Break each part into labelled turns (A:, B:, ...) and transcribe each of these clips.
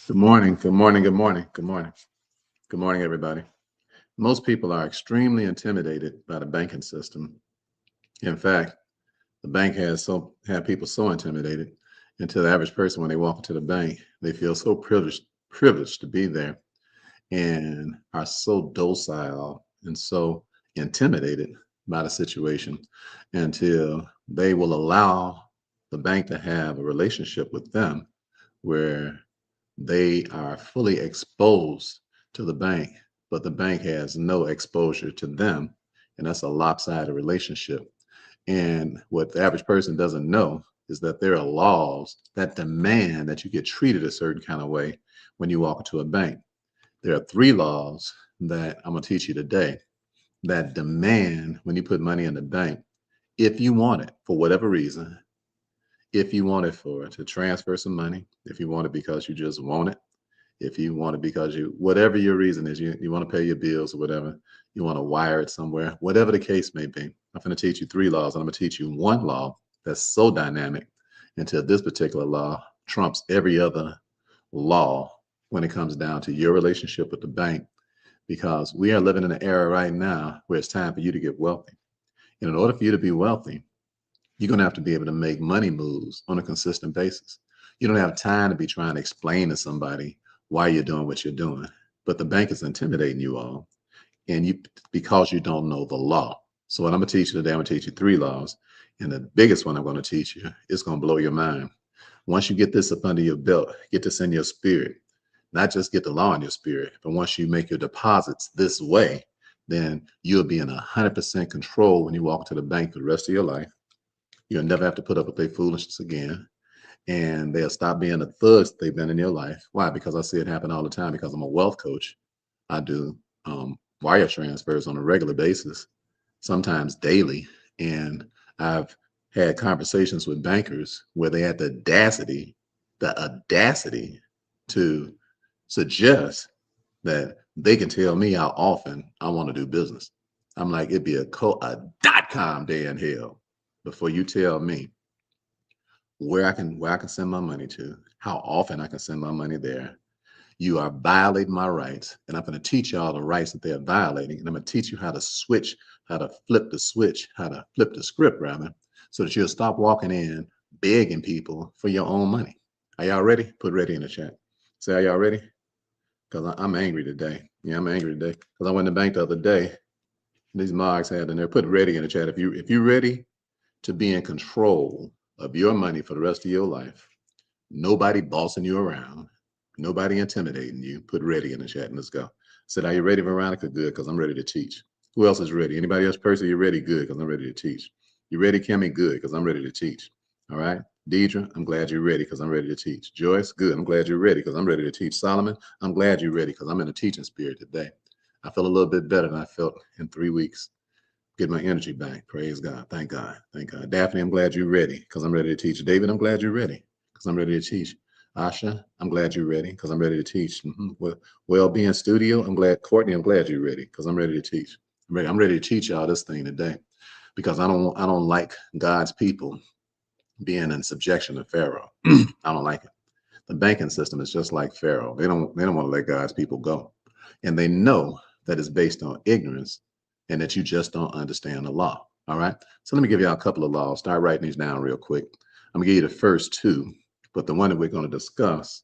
A: Good morning. Good morning. Good morning. Good morning. Good morning, everybody. Most people are extremely intimidated by the banking system. In fact, the bank has had people so intimidated until the average person, when they walk into the bank, they feel so privileged to be there and are so docile and so intimidated by the situation until they will allow the bank to have a relationship with them where they are fully exposed to the bank, but the bank has no exposure to them. And that's a lopsided relationship. And what the average person doesn't know is that there are laws that demand that you get treated a certain kind of way when you walk into a bank. There are three laws that I'm going to teach you today that demand when you put money in the bank, if you want it for whatever reason, if you want it for to transfer some money, if you want it because you just want it, if you want it because whatever your reason is, you want to pay your bills or whatever, you want to wire it somewhere, whatever the case may be. I'm going to teach you three laws, and I'm going to teach you one law that's so dynamic until this particular law trumps every other law when it comes down to your relationship with the bank, because we are living in an era right now where it's time for you to get wealthy. And in order for you to be wealthy, you're going to have to be able to make money moves on a consistent basis. You don't have time to be trying to explain to somebody why you're doing what you're doing. But the bank is intimidating you all, and you because you don't know the law. So what I'm gonna teach you today, I'm gonna teach you three laws. And the biggest one I'm going to teach you is going to blow your mind. Once you get this up under your belt, get this in your spirit, not just get the law in your spirit, but once you make your deposits this way, then you'll be in 100% control when you walk to the bank for the rest of your life. You'll never have to put up with their foolishness again. And they'll stop being the thugs they've been in your life. Why? Because I see it happen all the time. Because I'm a wealth coach. I do wire transfers on a regular basis, sometimes daily. And I've had conversations with bankers where they had the audacity to suggest that they can tell me how often I want to do business. I'm like, it'd be a .com day in hell before you tell me where I can send my money to, how often I can send my money there. You are violating my rights, and I'm going to teach you all the rights that they're violating, and I'm going to teach you how to switch, how to flip the switch, how to flip the script rather, so that you'll stop walking in begging people for your own money. Are y'all ready? Put ready in the chat. Say, are y'all ready? Because I'm angry today. Yeah, I'm angry today because I went to the bank the other day. These mugs had in there. Put ready in the chat if you're ready to be in control of your money for the rest of your life. Nobody bossing you around. Nobody intimidating you. Put ready in the chat and let's go. Said, are you ready, Veronica? Good, because I'm ready to teach. Who else is ready? Anybody else person? You ready? Good, because I'm ready to teach. You ready, Kimmy? Good, because I'm ready to teach. All right. Deidre, I'm glad you're ready because I'm ready to teach. Joyce, good. I'm glad you're ready because I'm ready to teach. Solomon, I'm glad you're ready because I'm in a teaching spirit today. I feel a little bit better than I felt in 3 weeks. Get my energy back. Praise God. Thank God. Thank God. Daphne, I'm glad you're ready because I'm ready to teach. David, I'm glad you're ready because I'm ready to teach. Asha, I'm glad you're ready because I'm ready to teach. Well-being studio, I'm glad. Courtney, I'm glad you're ready because I'm ready to teach. I'm ready to teach y'all this thing today because I don't like God's people being in subjection to Pharaoh. I don't like it. The banking system is just like Pharaoh. They don't want to let God's people go. And they know that it's based on ignorance and that you just don't understand the law. All right. So let me give you a couple of laws. Start writing these down real quick. I'm gonna give you the first two, but the one that we're going to discuss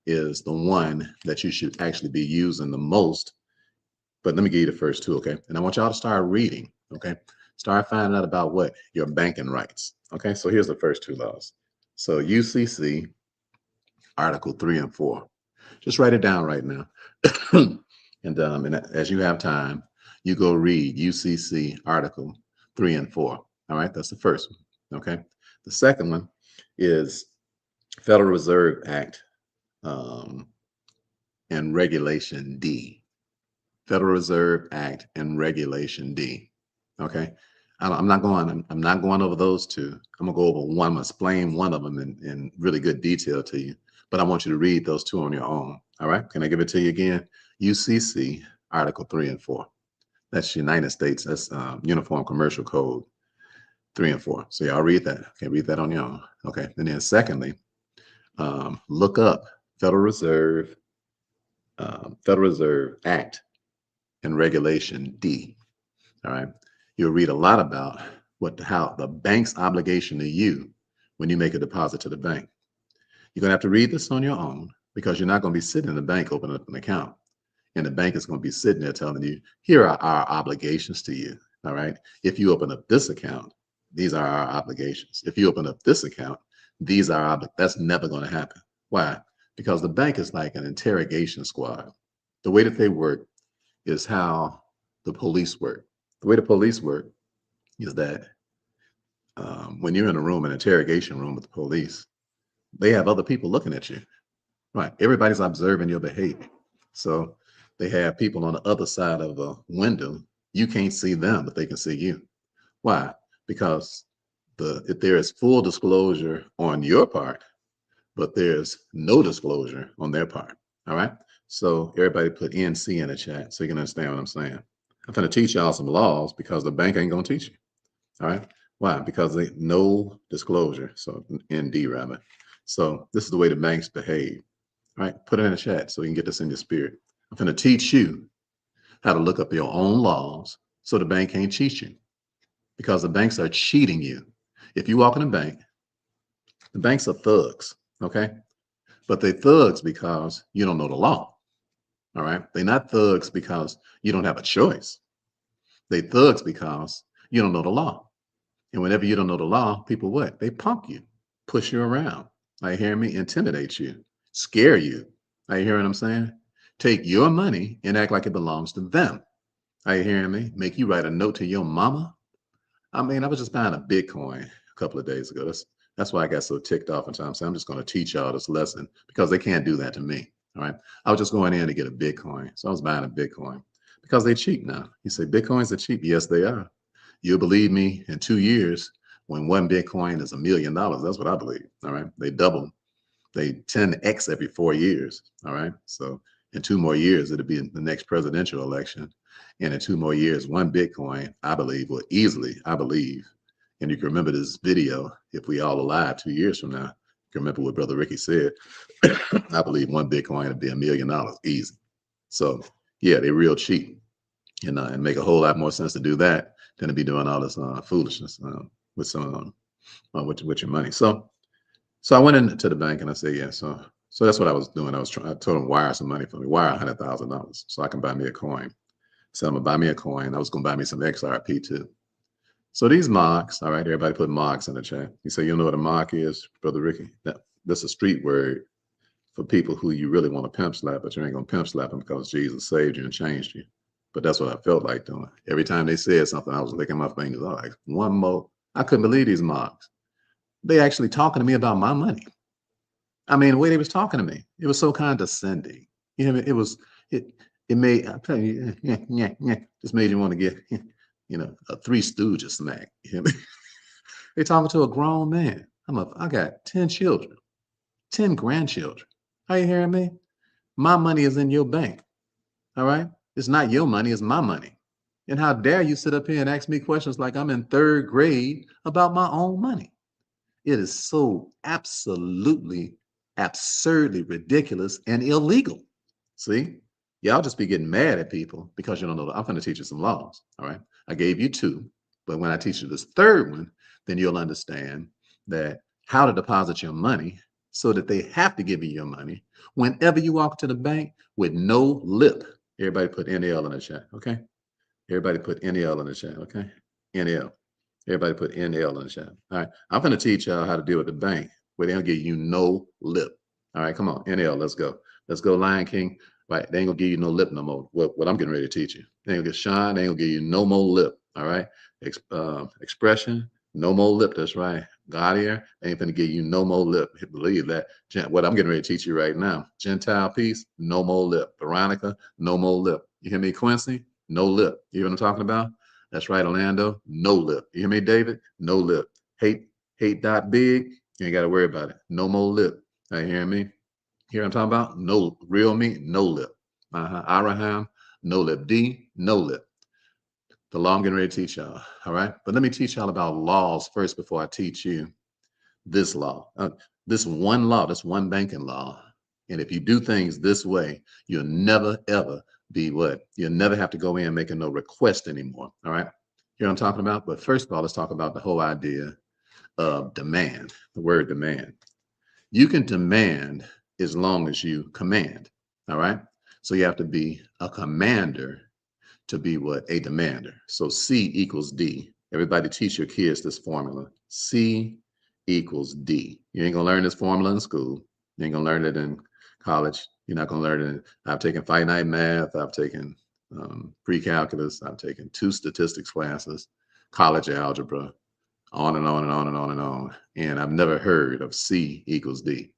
A: is the one that you should actually be using the most. But let me give you the first two, okay? And I want y'all to start reading, okay? Start finding out about what? Your banking rights. Okay, so here's the first two laws. So UCC Article 3 and 4. Just write it down right now. And as you have time, you go read UCC Article 3 and 4. All right, that's the first one. Okay. The second one is Federal Reserve Act and Regulation D. Federal Reserve Act and Regulation D. Okay. I'm not going over those two. I'm gonna go over one. I'm gonna explain one of them in really good detail to you. But I want you to read those two on your own. All right. Can I give it to you again? UCC Article 3 and 4. That's United States. That's Uniform Commercial Code 3 and 4. So y'all read that. Okay, read that on your own. Okay. And then secondly, look up Federal Reserve, Federal Reserve Act and Regulation D. All right. You'll read a lot about how the bank's obligation to you when you make a deposit to the bank. You're going to have to read this on your own because you're not going to be sitting in the bank opening up an account. And the bank is going to be sitting there telling you, here are our obligations to you. All right. If you open up this account, these are our obligations. If you open up this account, these are that's never going to happen. Why? Because the bank is like an interrogation squad. The way that they work is how the police work. The way the police work is that when you're in a room, an interrogation room with the police, they have other people looking at you. Right. Everybody's observing your behavior. So they have people on the other side of a window. You can't see them, but they can see you. Why? Because if there is full disclosure on your part, but there's no disclosure on their part. All right. So everybody put NC in the chat so you can understand what I'm saying. I'm going to teach y'all some laws because the bank ain't going to teach you. All right. Why? Because they no disclosure. So ND rather. So this is the way the banks behave. All right. Put it in the chat so you can get this in your spirit. I'm going to teach you how to look up your own laws so the bank can't cheat you, because the banks are cheating you. If you walk in a bank, the banks are thugs. Okay. But they're thugs because you don't know the law. All right. They're not thugs because you don't have a choice. They thugs because you don't know the law. And whenever you don't know the law, people what? They punk you, push you around. Are you hearing me? Intimidate you, scare you. Are you hearing what I'm saying? Take your money and act like it belongs to them. Are you hearing me? Make you write a note to your mama. I mean, I was just buying a Bitcoin a couple of days ago. That's why I got so ticked off. And so I'm just going to teach y'all this lesson because they can't do that to me. All right. I was just going in to get a Bitcoin. So I was buying a Bitcoin because they're cheap now. You say Bitcoins are cheap. Yes, they are. You'll believe me, in 2 years, when one Bitcoin is $1 million, that's what I believe. All right. They double. They 10x every 4 years. All right. So in 2 more years, it'll be the next presidential election. And in 2 more years, one Bitcoin, I believe, will easily, I believe, and you can remember this video, if we all alive 2 years from now, you can remember what Brother Ricky said. I believe one Bitcoin would be $1 million easy. So yeah, they're real cheap. And make a whole lot more sense to do that than to be doing all this foolishness with some with your money. So I went into the bank and I said, yeah. So that's what I was doing. I told them wire some money for me, wire $100,000 so I can buy me a coin. So I'm gonna buy me a coin. I was gonna buy me some XRP too. So these mocks, all right, everybody put mocks in the chat. You say, you know what a mock is, Brother Ricky? That's a street word for people who you really want to pimp slap, but you ain't gonna pimp slap them because Jesus saved you and changed you. But that's what I felt like doing. Every time they said something, I was licking my fingers. I was like, one more. I couldn't believe these mocks. They actually talking to me about my money. I mean, the way they was talking to me, it was so condescending. You know, it made, I'm telling you, just made you want to get, a Three Stooges smack. You know? They talking to a grown man. I got 10 children, 10 grandchildren. Are you hearing me? My money is in your bank. All right. It's not your money, it's my money. And how dare you sit up here and ask me questions like I'm in 3rd grade about my own money? It is so absolutely, absurdly ridiculous and illegal. See, y'all just be getting mad at people because you don't know. I'm going to teach you some laws. All right. I gave you 2, but when I teach you this 3rd one, then you'll understand that how to deposit your money so that they have to give you your money whenever you walk to the bank with no lip. Everybody put NL in the chat, okay? Everybody put NL in the chat, okay? NL. Everybody put NL in the chat. All right, I'm going to teach y'all how to deal with the bank where they don't give you no lip. All right, come on, NL, let's go. Let's go, Lion King. Right, they ain't gonna give you no lip no more. What I'm getting ready to teach you. They ain't gonna get Sean, they ain't gonna give you no more lip. All right, expression, no more lip. That's right. Gaudier, they ain't gonna give you no more lip. Believe that. What I'm getting ready to teach you right now. Gentile peace, no more lip. Veronica, no more lip. You hear me, Quincy? No lip. You hear what I'm talking about? That's right, Orlando. No lip. You hear me, David? No lip. Hate dot big. You ain't got to worry about it. No more lip. Are you hearing me? Hear what I'm talking about? No real me, no lip. Araham, no lip. D, no lip. The law I'm getting ready to teach y'all. All right. But let me teach y'all about laws first before I teach you this law. This one law, this one banking law And if you do things this way, you'll never, ever be what? You'll never have to go in making no request anymore. All right. Hear what I'm talking about? But first of all, let's talk about the whole idea of demand, the word demand. You can demand as long as you command. All right. So you have to be a commander to be what? A demander. So C equals D. Everybody teach your kids this formula. C equals D. You ain't gonna learn this formula in school. You ain't gonna learn it in college. You're not gonna learn it. I've taken finite math. I've taken pre-calculus. I've taken 2 statistics classes, college algebra, on and on and on and on and on. And I've never heard of C equals D.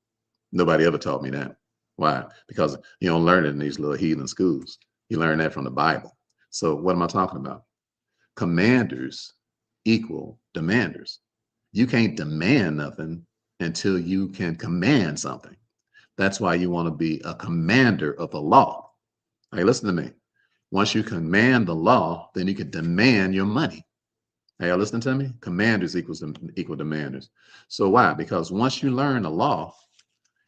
A: Nobody ever taught me that. Why? Because you don't learn it in these little heathen schools. You learn that from the Bible. So what am I talking about? Commanders equal demanders. You can't demand nothing until you can command something. That's why you want to be a commander of the law. Hey, listen to me. Once you command the law, then you can demand your money. Hey, y'all listening to me? Commanders equal demanders. So why? Because once you learn the law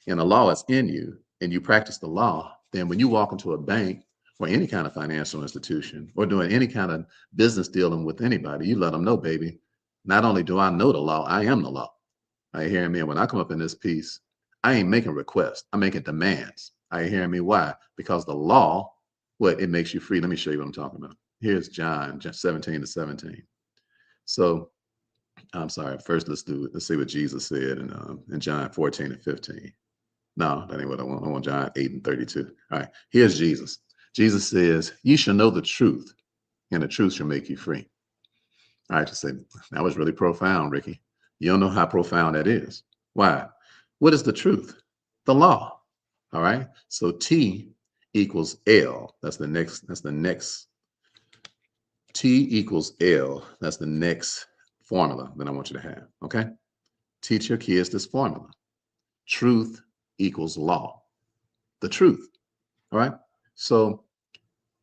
A: and the law is in you and you practice the law, then when you walk into a bank or any kind of financial institution or doing any kind of business dealing with anybody, you let them know, baby, not only do I know the law, I am the law. Are you hearing me? And when I come up in this piece, I ain't making requests. I'm making demands. Are you hearing me? Why? Because the law, what? It makes you free. Let me show you what I'm talking about. Here's John 17:17. So I'm sorry. First, let's see what Jesus said in John 14:15. No, that ain't what I want. I want John 8:32. All right. Here's Jesus. Jesus says, "You shall know the truth, and the truth shall make you free." All right. You say, that was really profound, Ricky. You don't know how profound that is. Why? What is the truth? The law. All right. So T equals L. That's the next. T equals L. That's the next formula that I want you to have. Okay. Teach your kids this formula. Truth equals law. The truth. All right. So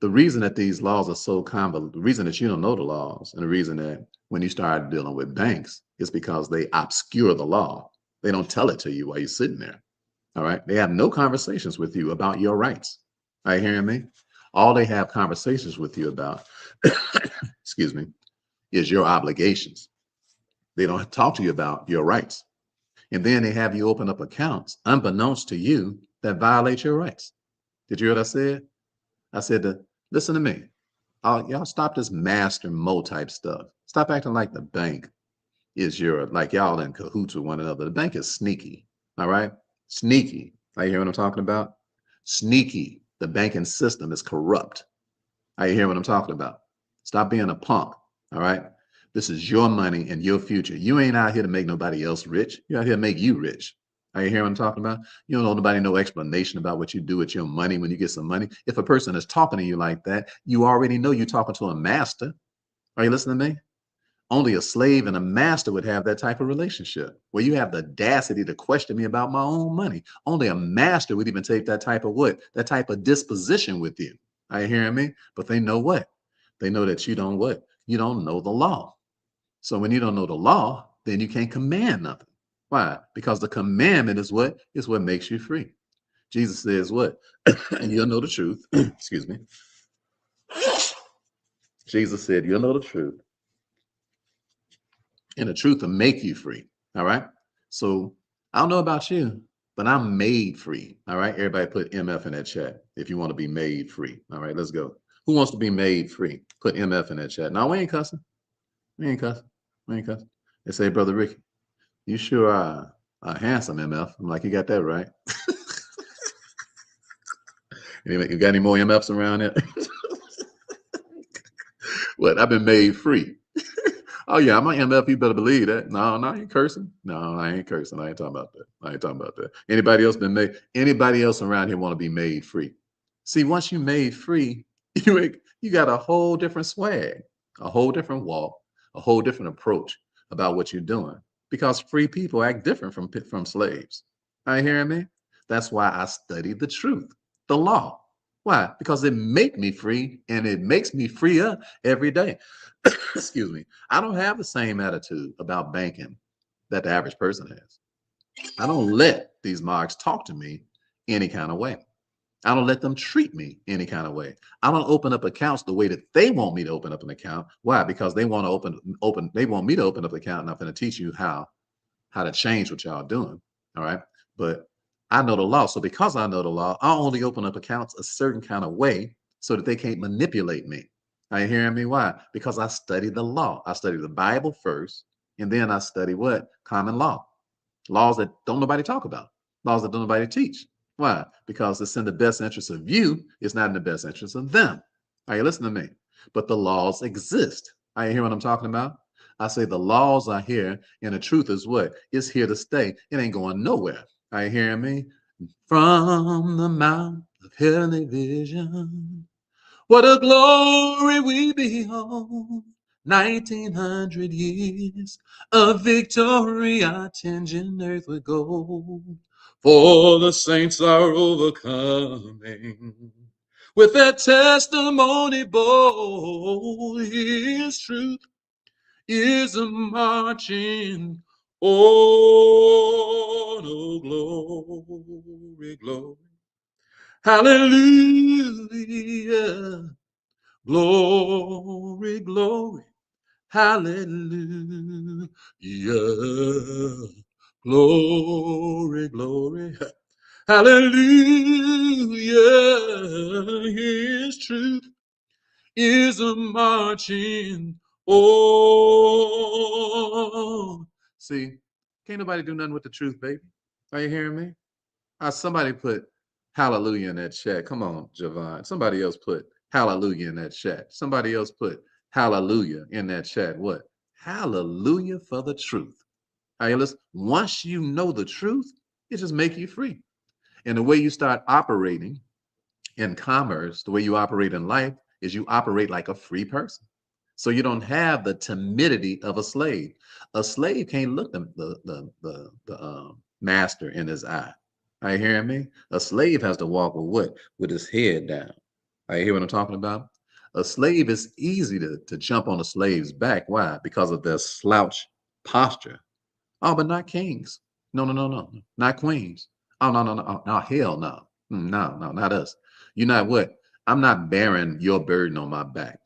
A: the reason that these laws are so convoluted, the reason that you don't know the laws, and the reason that when you start dealing with banks is because they obscure the law. They don't tell it to you while you're sitting there. All right. They have no conversations with you about your rights. Are you hearing me? All they have conversations with you about, excuse me, is your obligations. They don't talk to you about your rights. And then they have you open up accounts unbeknownst to you that violate your rights. Did you hear what I said? I said, listen to me. Y'all stop this master mo type stuff. Stop acting like the bank is like y'all in cahoots with one another. The bank is sneaky. All right. Sneaky. Are you hear what I'm talking about? Sneaky. The banking system is corrupt. Are you hear what I'm talking about? Stop being a punk. All right. This is your money and your future. You ain't out here to make nobody else rich. You're out here to make you rich. Are you hearing what I'm talking about? You don't owe nobody no explanation about what you do with your money when you get some money. If a person is talking to you like that, you already know you're talking to a master. Are you listening to me? Only a slave and a master would have that type of relationship where you have the audacity to question me about my own money. Only a master would even take that type of that type of disposition with you. Are you hearing me? But they know what? They know that you don't what? You don't know the law. So when you don't know the law, then you can't command nothing. Why? Because the commandment is what? Is what makes you free. Jesus says what? And you'll know the truth. Excuse me. Jesus said, you'll know the truth. And the truth will make you free. All right. So I don't know about you, but I'm made free. All right. Everybody put MF in that chat if you want to be made free. All right, let's go. Who wants to be made free? Put MF in that chat. No, we ain't cussing. We ain't cussing. We ain't cussing. They say, Brother Ricky, you sure are handsome, MF. I'm like, you got that right. You got any more MFs around here? What? I've been made free. Oh yeah, I'm an MF. You better believe that. No, I ain't cursing. No, I ain't cursing. I ain't talking about that. I ain't talking about that. Anybody else been made? Anybody else around here want to be made free? See, once you made free, you got a whole different swag, a whole different walk, a whole different approach about what you're doing. Because free people act different from slaves. Are you hearing me? That's why I study the truth, the law. Why? Because it makes me free and it makes me freer every day. Excuse me. I don't have the same attitude about banking that the average person has. I don't let these marks talk to me any kind of way. I don't let them treat me any kind of way. I don't open up accounts the way that they want me to open up an account. Why? Because they want to they want me to open up an account, and I'm going to teach you how to change what y'all doing. All right. But I know the law. So because I know the law, I only open up accounts a certain kind of way so that they can't manipulate me. Are you hearing me? Why? Because I study the law. I study the Bible first, and then I study what? Common law. Laws that don't nobody talk about. Laws that don't nobody teach. Why? Because it's in the best interest of you. It's not in the best interest of them. Are you listening to me? But the laws exist. Are you hearing what I'm talking about? I say the laws are here, and the truth is what? It's here to stay. It ain't going nowhere. Are you hearing me? From the mount of heavenly vision, what a glory we behold. 1900 years of victory, our changing earth with gold. For the saints are overcoming with their testimony bold. His truth is a marching on. Oh, glory, glory. Hallelujah. Glory, glory. Hallelujah. Glory, glory. Hallelujah. His truth is a marching on. See, can't nobody do nothing with the truth, baby. Are you hearing me? Somebody put hallelujah in that chat. Come on, Javon. Somebody else put hallelujah in that chat. Somebody else put hallelujah in that chat. What? Hallelujah for the truth. Hey, listen, once you know the truth, it just makes you free. And the way you start operating in commerce, the way you operate in life, is you operate like a free person. So you don't have the timidity of a slave. A slave can't look the master in his eye. Are you hearing me? A slave has to walk with what? With his head down. Are you hear what I'm talking about? A slave is easy to jump on a slave's back. Why? Because of their slouch posture. Oh, but not kings. No, no, no, no. Not queens. Oh, no, no, no. No, hell no. No, no, not us. You're not what? I'm not bearing your burden on my back.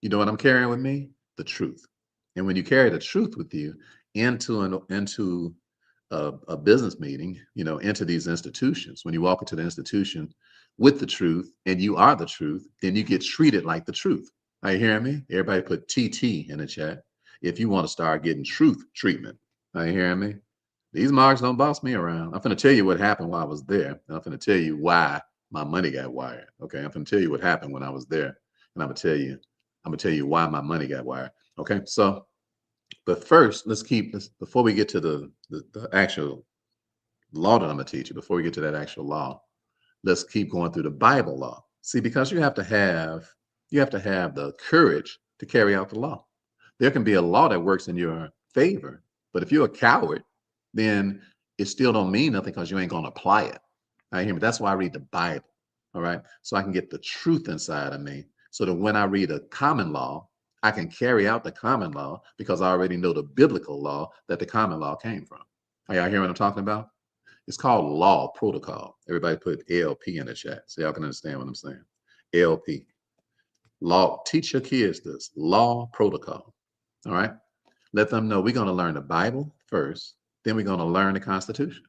A: You know what I'm carrying with me? The truth. And when you carry the truth with you into a business meeting, into these institutions, when you walk into the institution with the truth and you are the truth, then you get treated like the truth. Are you hearing me? Everybody put TT in the chat if you want to start getting truth treatment. Are you hearing me? These marks don't boss me around. I'm going to tell you what happened while I was there. And I'm going to tell you why my money got wired. Okay. I'm going to tell you what happened when I was there. And I'm going to tell you why my money got wired. Okay. So, but first, let's keep this before we get to the actual law that I'm going to teach you, before we get to that actual law, let's keep going through the Bible law. See, because you have to have the courage to carry out the law. There can be a law that works in your favor, but if you're a coward, then it still don't mean nothing because you ain't going to apply it. I hear me. That's why I read the Bible. All right. So I can get the truth inside of me so that when I read a common law, I can carry out the common law because I already know the biblical law that the common law came from. Are y'all hearing what I'm talking about? It's called law protocol. Everybody put LP in the chat so y'all can understand what I'm saying. LP. Law. Teach your kids this. Law protocol. All right. Let them know we're going to learn the Bible first, then we're going to learn the Constitution.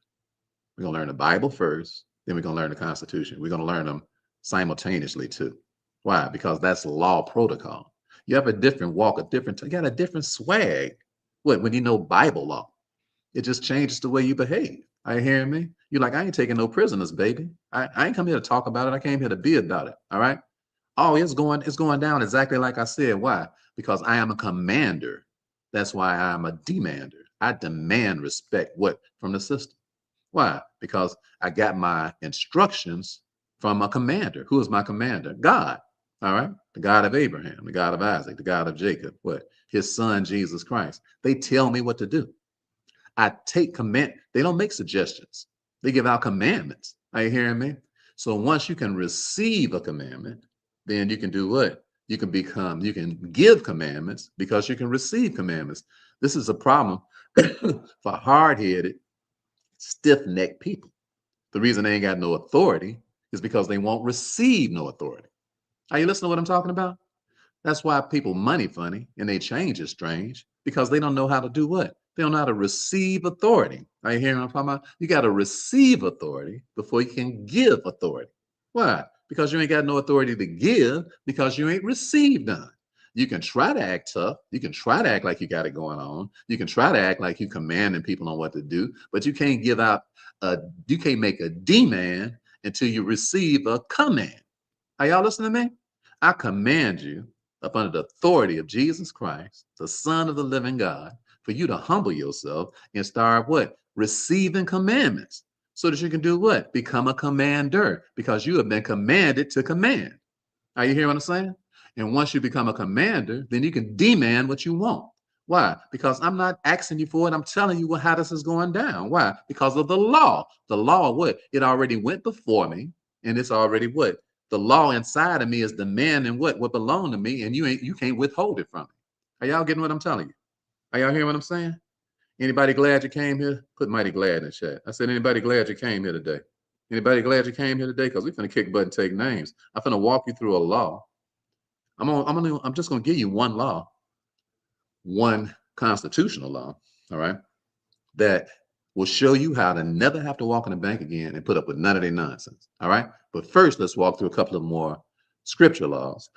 A: We're going to learn the Bible first, then we're going to learn the Constitution. We're going to learn them simultaneously too. Why? Because that's law protocol. You have a different walk, you got a different swag. What? When you know Bible law, it just changes the way you behave. Are you hearing me? You're like, I ain't taking no prisoners, baby. I ain't come here to talk about it. I came here to be about it. All right. Oh, it's going down exactly like I said. Why? Because I am a commander. That's why I am a demander. I demand respect from the system. Why? Because I got my instructions from a commander. Who is my commander? God. All right. The God of Abraham, the God of Isaac, the God of Jacob. What? His son, Jesus Christ. They tell me what to do. I take command. They don't make suggestions. They give out commandments. Are you hearing me? So once you can receive a commandment, then you can do what? You can give commandments because you can receive commandments. This is a problem for hard-headed, stiff-necked people. The reason they ain't got no authority is because they won't receive no authority. Are you listening to what I'm talking about? That's why people money funny and they change is strange, because they don't know how to do what? They don't know how to receive authority. Are you hearing what I'm talking about? You got to receive authority before you can give authority. Why? Because you ain't got no authority to give, because you ain't received none. You can try to act tough. You can try to act like you got it going on. You can try to act like you commanding people on what to do, but you can't give out you can't make a demand until you receive a command. Are y'all listening to me? I command you, up under the authority of Jesus Christ, the Son of the living God, for you to humble yourself and start what? Receiving commandments, so that you can do what? Become a commander, because you have been commanded to command. Are you hearing what I'm saying? And once you become a commander, then you can demand what you want. Why? Because I'm not asking you for it. I'm telling you how this is going down. Why? Because of the law. The law, what? It already went before me, and it's already what? The law inside of me is demanding what belong to me, and you can't withhold it from me. Are y'all getting what I'm telling you? Are y'all hearing what I'm saying? Anybody glad you came here? Put mighty glad in the chat. I said, anybody glad you came here today? Anybody glad you came here today? Because we're finna kick butt and take names. I'm finna walk you through a law. I'm just gonna give you one law, one constitutional law, all right, that will show you how to never have to walk in a bank again and put up with none of their nonsense. All right. But first, let's walk through a couple of more scripture laws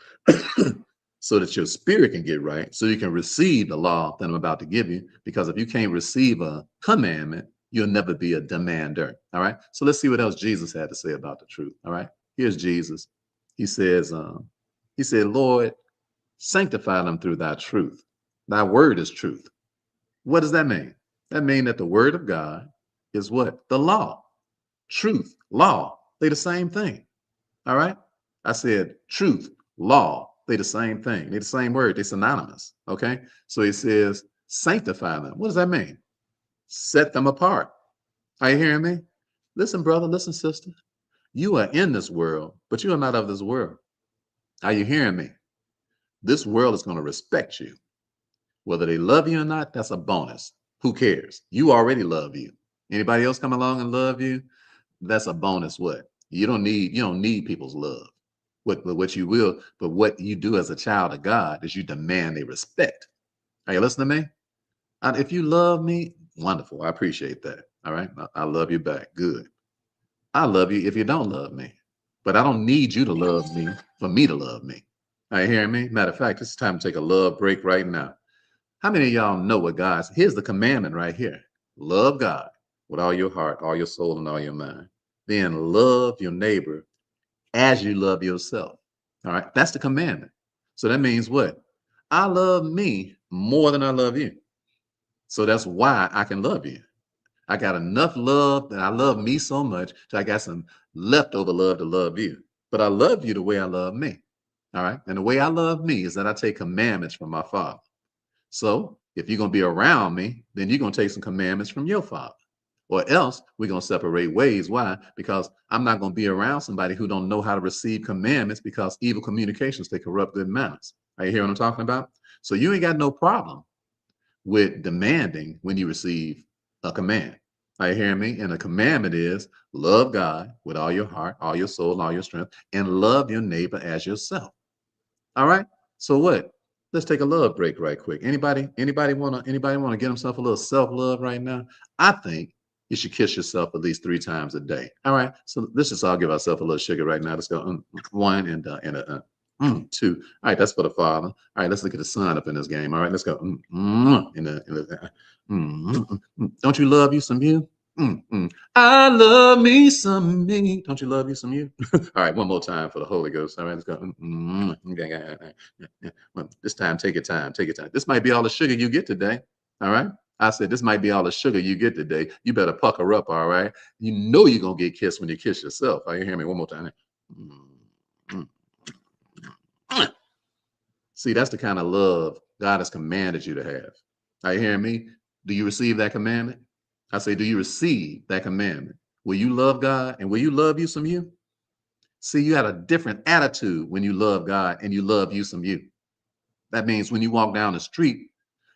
A: so that your spirit can get right, so you can receive the law that I'm about to give you. Because if you can't receive a commandment, you'll never be a demander. All right. So let's see what else Jesus had to say about the truth. All right. Here's Jesus. He says, Lord, sanctify them through thy truth. Thy word is truth. What does that mean? That means that the word of God is what? The law. Truth, law, they the same thing. All right. I said truth, law, they the same thing. They the same word. They're synonymous. Okay. So he says, sanctify them. What does that mean? Set them apart. Are you hearing me? Listen, brother, listen, sister. You are in this world, but you are not of this world. Are you hearing me? This world is going to respect you. Whether they love you or not, that's a bonus. Who cares? You already love you. Anybody else come along and love you? That's a bonus. What? You don't need people's love. What you will, but what you do as a child of God is you demand a respect. Are you listening to me? If you love me, wonderful. I appreciate that. All right. I love you back. Good. I love you if you don't love me. But I don't need you to love me for me to love me. Are you hearing me? Matter of fact, it's time to take a love break right now. How many of y'all know what God's, here's the commandment right here. Love God with all your heart, all your soul, and all your mind. Then love your neighbor as you love yourself. All right. That's the commandment. So that means what? I love me more than I love you. So that's why I can love you. I got enough love that I love me so much that I got some leftover love to love you. But I love you the way I love me. All right. And the way I love me is that I take commandments from my Father. So if you're going to be around me, then you're going to take some commandments from your Father. Or else we're going to separate ways. Why? Because I'm not going to be around somebody who don't know how to receive commandments, because evil communications, they corrupt good manners. Are you hearing what I'm talking about? So you ain't got no problem with demanding when you receive a command. Are you hearing me? And a commandment is love God with all your heart, all your soul, and all your strength, and love your neighbor as yourself. All right. So what? Let's take a love break right quick. Anybody want to get himself a little self-love right now? I think you should kiss yourself at least 3 times a day. All right. So let's just all give ourselves a little sugar right now. Let's go 1 and 2. All right, that's for the Father. All right, let's look at the Son up in this game. All right, let's go. Don't you love you some you? I love me some me. Don't you love you some you? All right, one more time for the Holy Ghost. All right, let's go. This time, take your time. Take your time. This might be all the sugar you get today. All right. I said, this might be all the sugar you get today. You better pucker up. All right. You know you're going to get kissed when you kiss yourself. Are you hearing me? One more time. See, that's the kind of love God has commanded you to have. Are you hearing me? Do you receive that commandment? I say, do you receive that commandment? Will you love God and will you love you some you? See, you had a different attitude when you love God and you love you some you. That means when you walk down the street,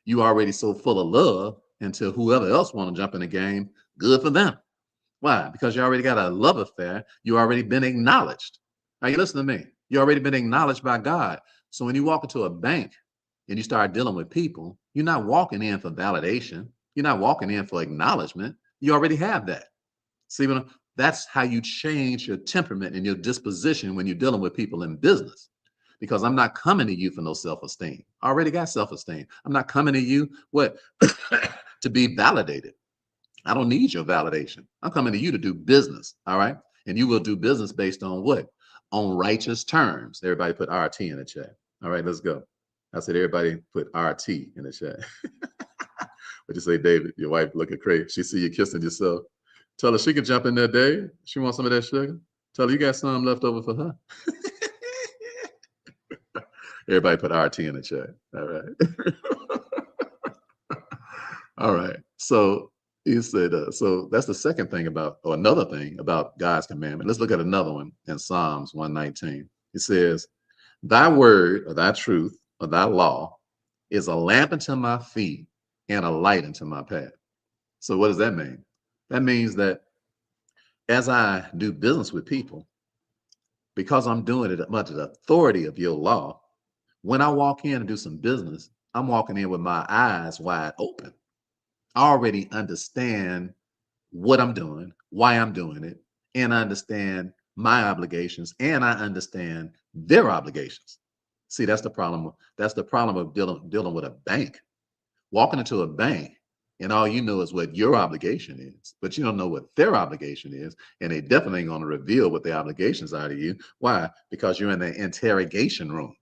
A: you already so full of love until whoever else want to jump in the game, good for them. Why? Because you already got a love affair. You already been acknowledged. Are you listening to me? You already been acknowledged by God. So when you walk into a bank and you start dealing with people, you're not walking in for validation. You're not walking in for acknowledgement. You already have that. See, that's how you change your temperament and your disposition when you're dealing with people in business. Because I'm not coming to you for no self-esteem. I already got self-esteem. I'm not coming to you what to be validated. I don't need your validation. I'm coming to you to do business. All right. And you will do business based on what? On righteous terms. Everybody put RT in the chat. All right, let's go. I said, everybody put RT in the chat. What you say, David? Your wife looking crazy. She see you kissing yourself. Tell her she can jump in there, Dave. She wants some of that sugar. Tell her you got some left over for her. Everybody put RT in the chat. All right. All right. So he said, so that's the second thing about, or another thing about God's commandment. Let's look at another one in Psalms 119. It says, thy word or thy truth or thy law is a lamp unto my feet and a light unto my path. So what does that mean? That means that as I do business with people, because I'm doing it under the authority of your law, when I walk in and do some business, I'm walking in with my eyes wide open. I already understand what I'm doing, why I'm doing it, and I understand my obligations, and I understand their obligations. See, that's the problem. That's the problem of dealing with a bank. Walking into a bank and all you know is what your obligation is, but you don't know what their obligation is, and they definitely ain't going to reveal what their obligations are to you. Why? Because you're in the interrogation room.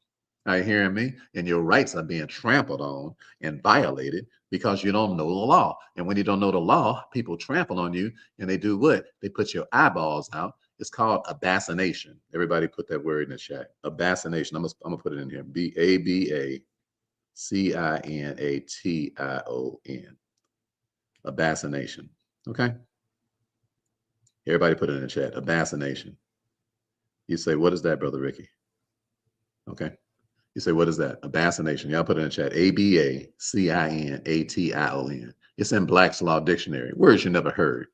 A: Are you hearing me? And your rights are being trampled on and violated because you don't know the law. And when you don't know the law, people trample on you, and they do what? They put your eyeballs out. It's called abassination. Everybody put that word in the chat. Abassination. I'm gonna put it in here. Abassination. Abassination. Okay. Everybody put it in the chat. Abassination. You say, what is that, Brother Ricky? Okay. You say, what is that? Abassination. Y'all put it in the chat. Abassination. It's in Black's Law Dictionary. Words you never heard.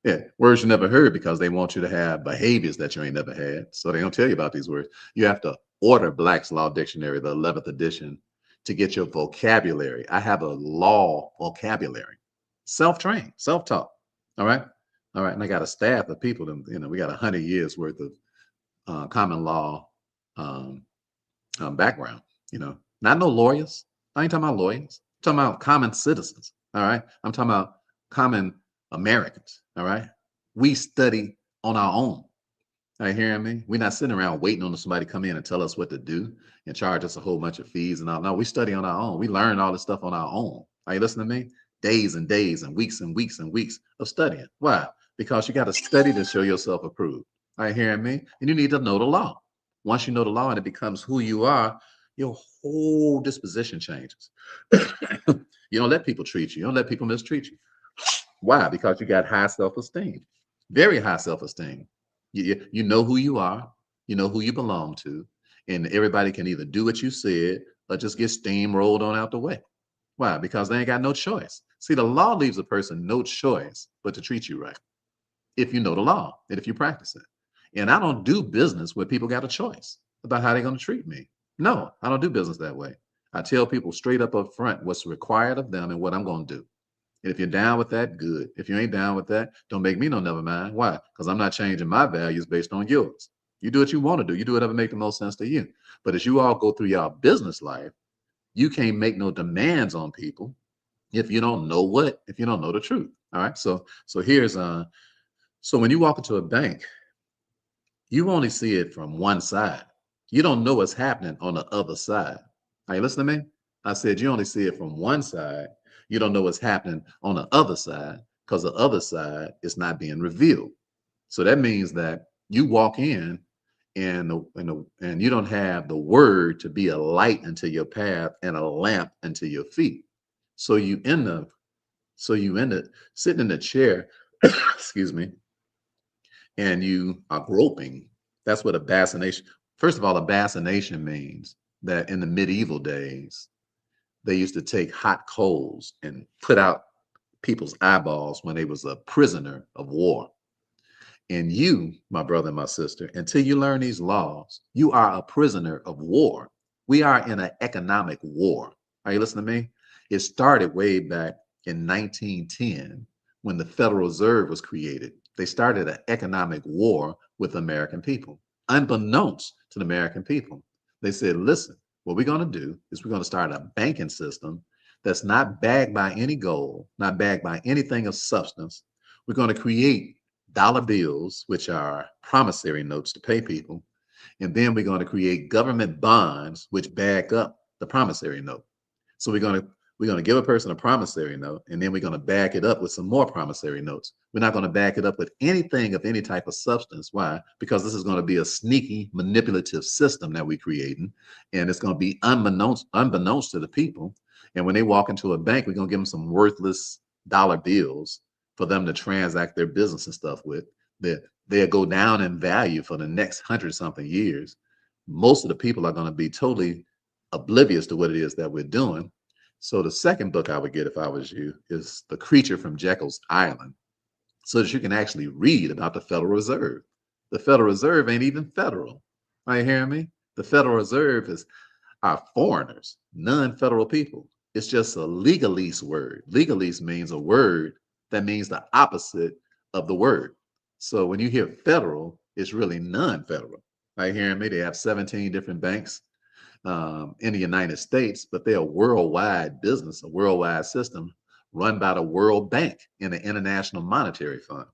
A: Yeah, words you never heard because they want you to have behaviors that you ain't never had. So they don't tell you about these words. You have to order Black's Law Dictionary, the 11th edition, to get your vocabulary. I have a law vocabulary, self-trained, self-taught. All right. All right. And I got a staff of people, we got 100 years worth of common law background, not no lawyers. I ain't talking about lawyers. I'm talking about common citizens. All right. I'm talking about common Americans. All right. We study on our own. Are you hearing me? We're not sitting around waiting on somebody to come in and tell us what to do and charge us a whole bunch of fees and all. No, we study on our own. We learn all this stuff on our own. Are you listening to me? Days and days and weeks and weeks and weeks of studying. Why? Because you got to study to show yourself approved. Are you hearing me? And you need to know the law. Once you know the law and it becomes who you are, your whole disposition changes. You don't let people treat you. You don't let people mistreat you. Why? Because you got high self-esteem, very high self-esteem. You know who you are, you know who you belong to, and everybody can either do what you said or just get steamrolled on out the way. Why? Because they ain't got no choice. See, the law leaves a person no choice but to treat you right if you know the law and if you practice it. And I don't do business where people got a choice about how they're going to treat me. No, I don't do business that way. I tell people straight up front what's required of them and what I'm going to do. And if you're down with that, good. If you ain't down with that, don't make me no never mind. Why? Because I'm not changing my values based on yours. You do what you want to do. You do whatever makes the most sense to you. But as you all go through your business life, you can't make no demands on people if you don't know if you don't know the truth. All right. So here's so when you walk into a bank, you only see it from one side. You don't know what's happening on the other side. Are you listening to me? I said you only see it from one side. You don't know what's happening on the other side because the other side is not being revealed. So that means that you walk in and you don't have the word to be a light unto your path and a lamp unto your feet. So you end up sitting in the chair, excuse me, and you are groping. That's what a bassination. First of all, a bassination means that in the medieval days, they used to take hot coals and put out people's eyeballs when they was a prisoner of war. And you, my brother and my sister, until you learn these laws, you are a prisoner of war. We are in an economic war. Are you listening to me? It started way back in 1910 when the Federal Reserve was created. They started an economic war with the American people, unbeknownst to the American people. They said, listen, what we're going to do is we're going to start a banking system that's not backed by any gold, not backed by anything of substance. We're going to create dollar bills, which are promissory notes to pay people. And then we're going to create government bonds, which back up the promissory note. So we're going to give a person a promissory note, and then we're going to back it up with some more promissory notes. We're not going to back it up with anything of any type of substance. Why? Because this is going to be a sneaky, manipulative system that we're creating, and it's going to be unbeknownst to the people. And when they walk into a bank, we're going to give them some worthless dollar bills for them to transact their business and stuff with. They'll go down in value for the next 100-something years. Most of the people are going to be totally oblivious to what it is that we're doing. So the second book I would get if I was you is The Creature from Jekyll's Island, so that you can actually read about the Federal Reserve. The Federal Reserve ain't even federal. Are you hearing me? The Federal Reserve are foreigners, non-federal people. It's just a legalese word. Legalese means a word that means the opposite of the word. So when you hear federal, it's really non-federal. Are you hearing me? They have 17 different banks in the United States, but they're a worldwide business, a worldwide system run by the World Bank and the International Monetary Fund.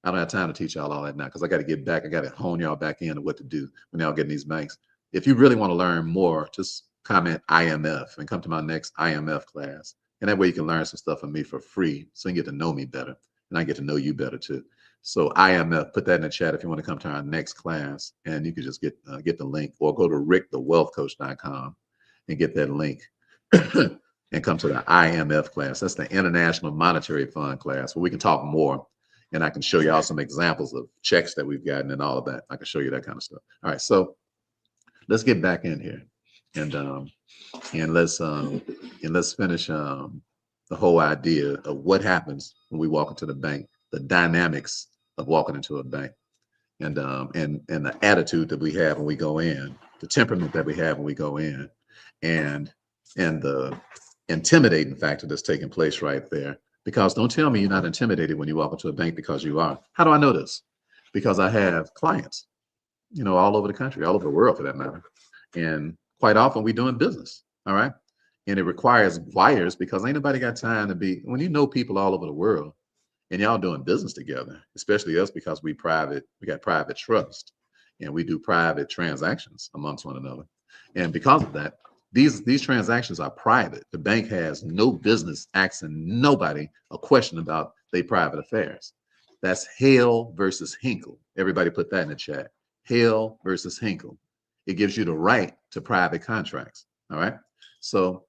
A: I don't have time to teach y'all all that now because I got to get back. I got to hone y'all back into what to do when y'all get in these banks. If you really want to learn more, just comment IMF and come to my next IMF class. And that way you can learn some stuff from me for free so you can get to know me better and I get to know you better too. So IMF, put that in the chat if you want to come to our next class, and you can just get the link, or go to rickthewealthcoach.com and get that link and come to the IMF class. That's the International Monetary Fund class where we can talk more, and I can show y'all some examples of checks that we've gotten and all of that. I can show you that kind of stuff. All right, so let's get back in here, and let's finish the whole idea of what happens when we walk into the bank, the dynamics of walking into a bank, and the attitude that we have when we go in, the temperament that we have when we go in, and the intimidating factor that's taking place right there. Because don't tell me you're not intimidated when you walk into a bank, because you are. How do I know this? Because I have clients, all over the country, all over the world for that matter. And quite often we're doing business, all right? And it requires wires, because ain't nobody got time to be, when you know people all over the world, and y'all doing business together, especially us, because we got private trust, and we do private transactions amongst one another. And because of that, these transactions are private. The bank has no business asking nobody a question about their private affairs. That's Hale versus Hinkle. Everybody put that in the chat. Hale versus Hinkle. It gives you the right to private contracts. All right. So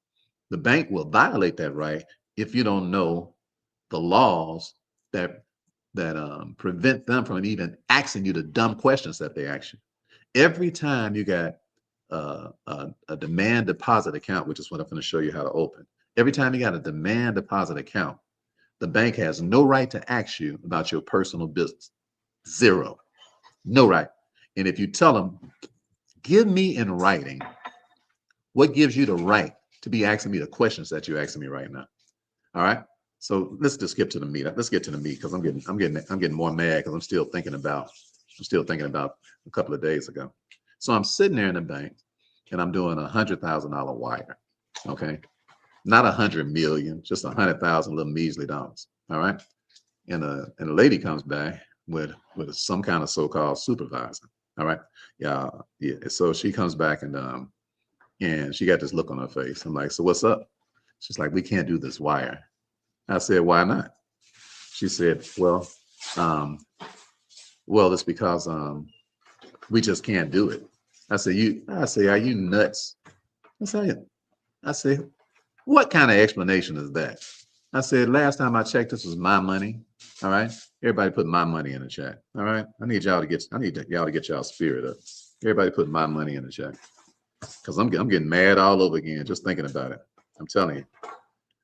A: the bank will violate that right if you don't know the laws that prevent them from even asking you the dumb questions that they ask you. Every time you got a demand deposit account, which is what I'm going to show you how to open. Every time you got a demand deposit account, the bank has no right to ask you about your personal business. Zero. No right. And if you tell them, give me in writing what gives you the right to be asking me the questions that you're asking me right now. All right. So let's just skip to the meat. Let's get to the meat, because I'm getting more mad because I'm still thinking about a couple of days ago. So I'm sitting there in the bank and I'm doing $100,000 wire. Okay. Not 100 million, just 100,000 little measly dollars. All right. And a lady comes back with some kind of so-called supervisor. All right. Yeah. So she comes back and she got this look on her face. I'm like, so what's up? She's like, we can't do this wire. I said, why not? She said, well, it's because we just can't do it. I say, are you nuts? I said, what kind of explanation is that? I said, last time I checked, this was my money. All right. Everybody put my money in the chat. All right. I need y'all to get y'all spirit up. Everybody put my money in the chat. Because I'm getting mad all over again just thinking about it. I'm telling you.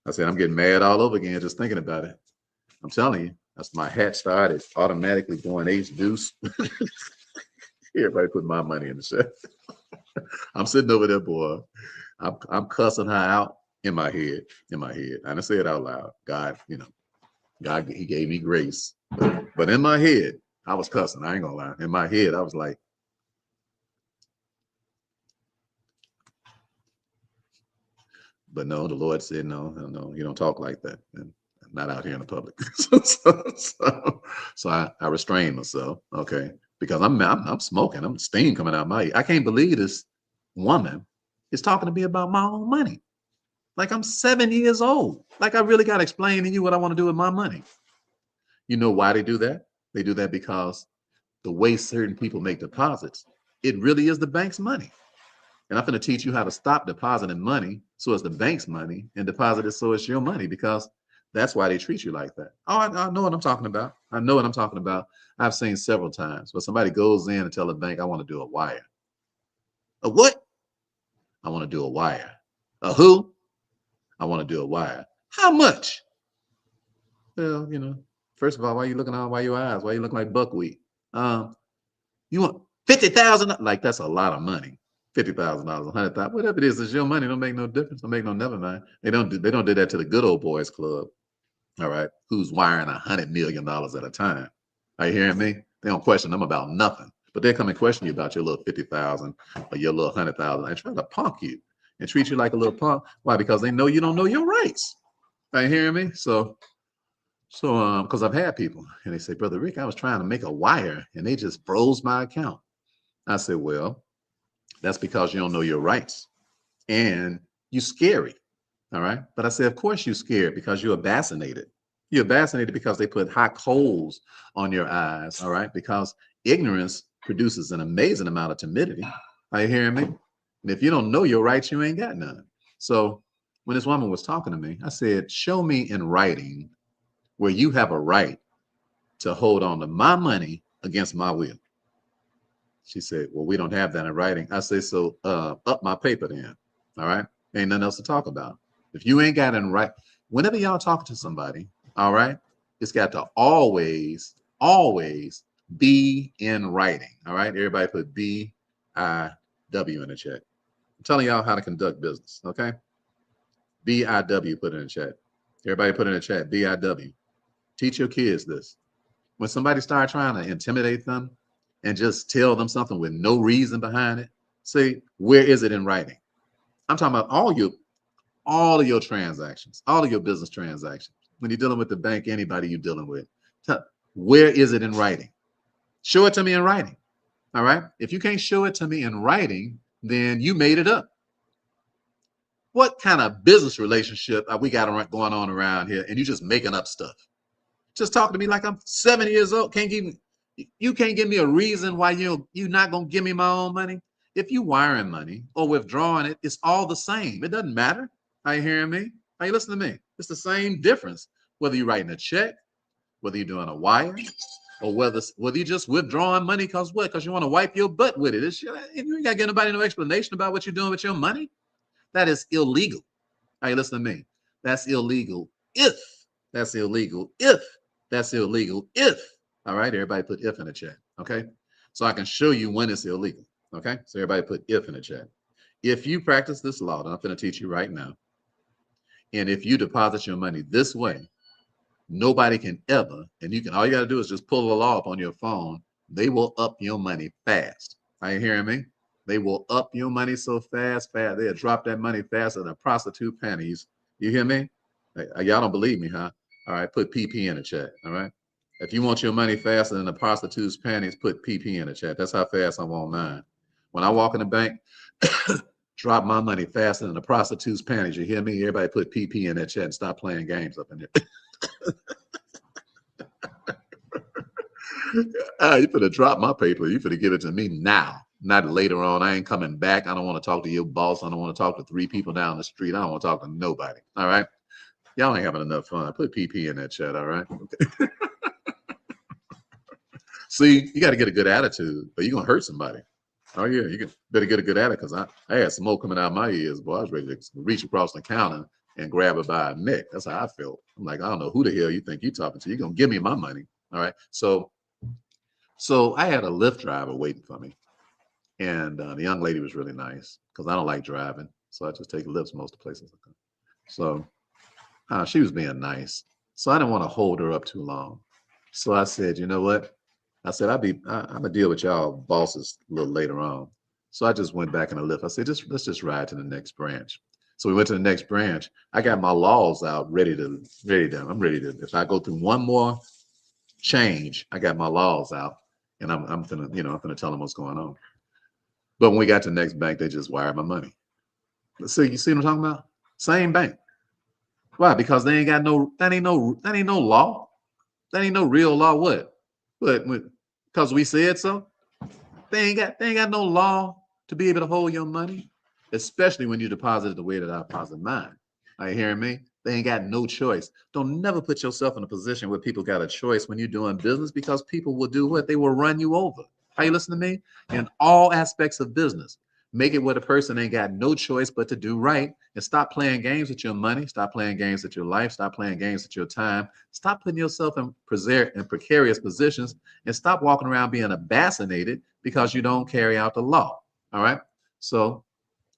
A: I said, I'm getting mad all over again just thinking about it. I'm telling you, that's my hat started automatically going ace deuce. Everybody put my money in the set. I'm sitting over there, boy. I'm cussing her out in my head. I didn't say it out loud. God, God, he gave me grace. But in my head, I was cussing. I ain't gonna lie. In my head, I was like, but no, the Lord said, no, you don't talk like that. And not out here in the public. So I restrained myself, okay, because I'm smoking. I'm steam coming out my ear. I can't believe this woman is talking to me about my own money. Like I'm 7 years old. Like I really got to explain to you what I want to do with my money. You know why they do that? They do that because the way certain people make deposits, it really is the bank's money. And I'm going to teach you how to stop depositing money so it's the bank's money and deposit it so it's your money, because that's why they treat you like that. Oh, I know what I'm talking about. I know what I'm talking about. I've seen several times where somebody goes in and tell the bank, I want to do a wire. A what? I want to do a wire. A who? I want to do a wire. How much? Well, first of all, why are you looking all by your eyes? Why you look like buckwheat? You want 50,000? Like that's a lot of money. $50,000, 100,000, whatever it is, it's your money. Don't make no difference. Don't make no never mind. They don't do that to the good old boys club. All right, who's wiring $100 million at a time? Are you hearing me? They don't question them about nothing, but they come and question you about your little 50,000 or your little 100,000 and try to punk you and treat you like a little punk. Why? Because they know you don't know your rights. Are you hearing me? So because I've had people and they say, Brother Rick, I was trying to make a wire and they just froze my account. I said, well, that's because you don't know your rights and you're scary. All right. But I said, of course you're scared because you're vaccinated. You're vaccinated because they put hot coals on your eyes. All right. Because ignorance produces an amazing amount of timidity. Are you hearing me? And if you don't know your rights, you ain't got none. So when this woman was talking to me, I said, show me in writing where you have a right to hold on to my money against my will. She said, well, we don't have that in writing. I say, so up my paper then. All right. Ain't nothing else to talk about. If you ain't got it in writing, whenever y'all talk to somebody, all right, it's got to always be in writing. All right. Everybody put BIW in the chat. I'm telling y'all how to conduct business. Okay. BIW, put it in the chat. Everybody put it in the chat. BIW. Teach your kids this. When somebody starts trying to intimidate them and just tell them something with no reason behind it, say, where is it in writing? I'm talking about all of your transactions, all of your business transactions. When you're dealing with the bank, anybody you're dealing with, where is it in writing? Show it to me in writing. All right. If you can't show it to me in writing, then you made it up. What kind of business relationship are we got going on around here? And you just making up stuff. Just talk to me like I'm 7 years old. You can't give me a reason why you're not gonna give me my own money. If you wiring money or withdrawing it, it's all the same. It doesn't matter. Are you hearing me? Are you listening to me? It's the same difference. Whether you're writing a check, whether you're doing a wire, or whether you're just withdrawing money because what? Because you want to wipe your butt with it. You ain't got to give anybody no explanation about what you're doing with your money. That is illegal. Are you listening to me? That's illegal. That's illegal. All right, everybody put if in the chat, okay? So I can show you when it's illegal, okay? So everybody put if in the chat. If you practice this law that I'm going to teach you right now, and if you deposit your money this way, nobody can ever, and all you got to do is just pull the law up on your phone. They will up your money fast. Are you hearing me? They will up your money so fast. They'll drop that money faster than prostitute panties. You hear me? Y'all don't believe me, huh? All right, put PP in the chat, all right? If you want your money faster than the prostitute's panties, put PP in the chat. That's how fast I want mine. When I walk in the bank, drop my money faster than the prostitute's panties. You hear me? Everybody put PP in that chat and stop playing games up in there. You finna drop my paper. You finna give it to me now, not later on. I ain't coming back. I don't want to talk to your boss. I don't want to talk to 3 people down the street. I don't want to talk to nobody. All right? Y'all ain't having enough fun. Put PP in that chat, all right? Okay. See, you got to get a good attitude, but you're going to hurt somebody. Oh, yeah, better get a good attitude, because I had smoke coming out of my ears, boy. I was ready to reach across the counter and grab her by her neck. That's how I felt. I'm like, I don't know who the hell you think you're talking to. You're going to give me my money. All right. So I had a Lyft driver waiting for me. And the young lady was really nice because I don't like driving. So I just take Lyfts most of the places I go. So she was being nice. So I didn't want to hold her up too long. So I said, you know what? I said, I'm going to deal with y'all bosses a little later on. So I just went back in the Lyft. I said, let's just ride to the next branch. So we went to the next branch. I got my laws out I'm ready to, if I go through one more change, I got my laws out and I'm gonna tell them what's going on. But when we got to the next bank, they just wired my money. So you see what I'm talking about? Same bank. Why? Because they ain't got that ain't no law. That ain't no real law. What? But because we said so? They ain't got no law to be able to hold your money, especially when you deposit it the way that I deposit mine. Are you hearing me? They ain't got no choice. Don't never put yourself in a position where people got a choice when you're doing business, because people will do what? They will run you over. Are you listening to me? In all aspects of business, make it where the person ain't got no choice but to do right, and stop playing games with your money. Stop playing games with your life. Stop playing games with your time. Stop putting yourself in precarious positions, and stop walking around being abasinated because you don't carry out the law. All right. So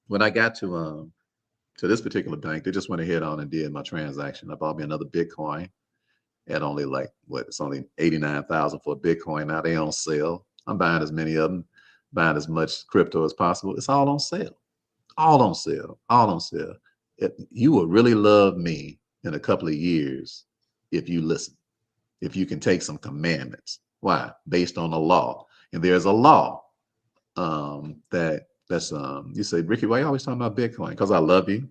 A: when I got to this particular bank, they just went ahead on and did my transaction. I bought me another Bitcoin at only it's only 89,000 for a Bitcoin. Now they on sale. I'm buying as many of them, buying as much crypto as possible. It's all on sale, all on sale, all on sale. You will really love me in a couple of years if you listen, if you can take some commandments. Why? Based on the law. And there's a law you say, Ricky, why are you always talking about Bitcoin? Because I love you.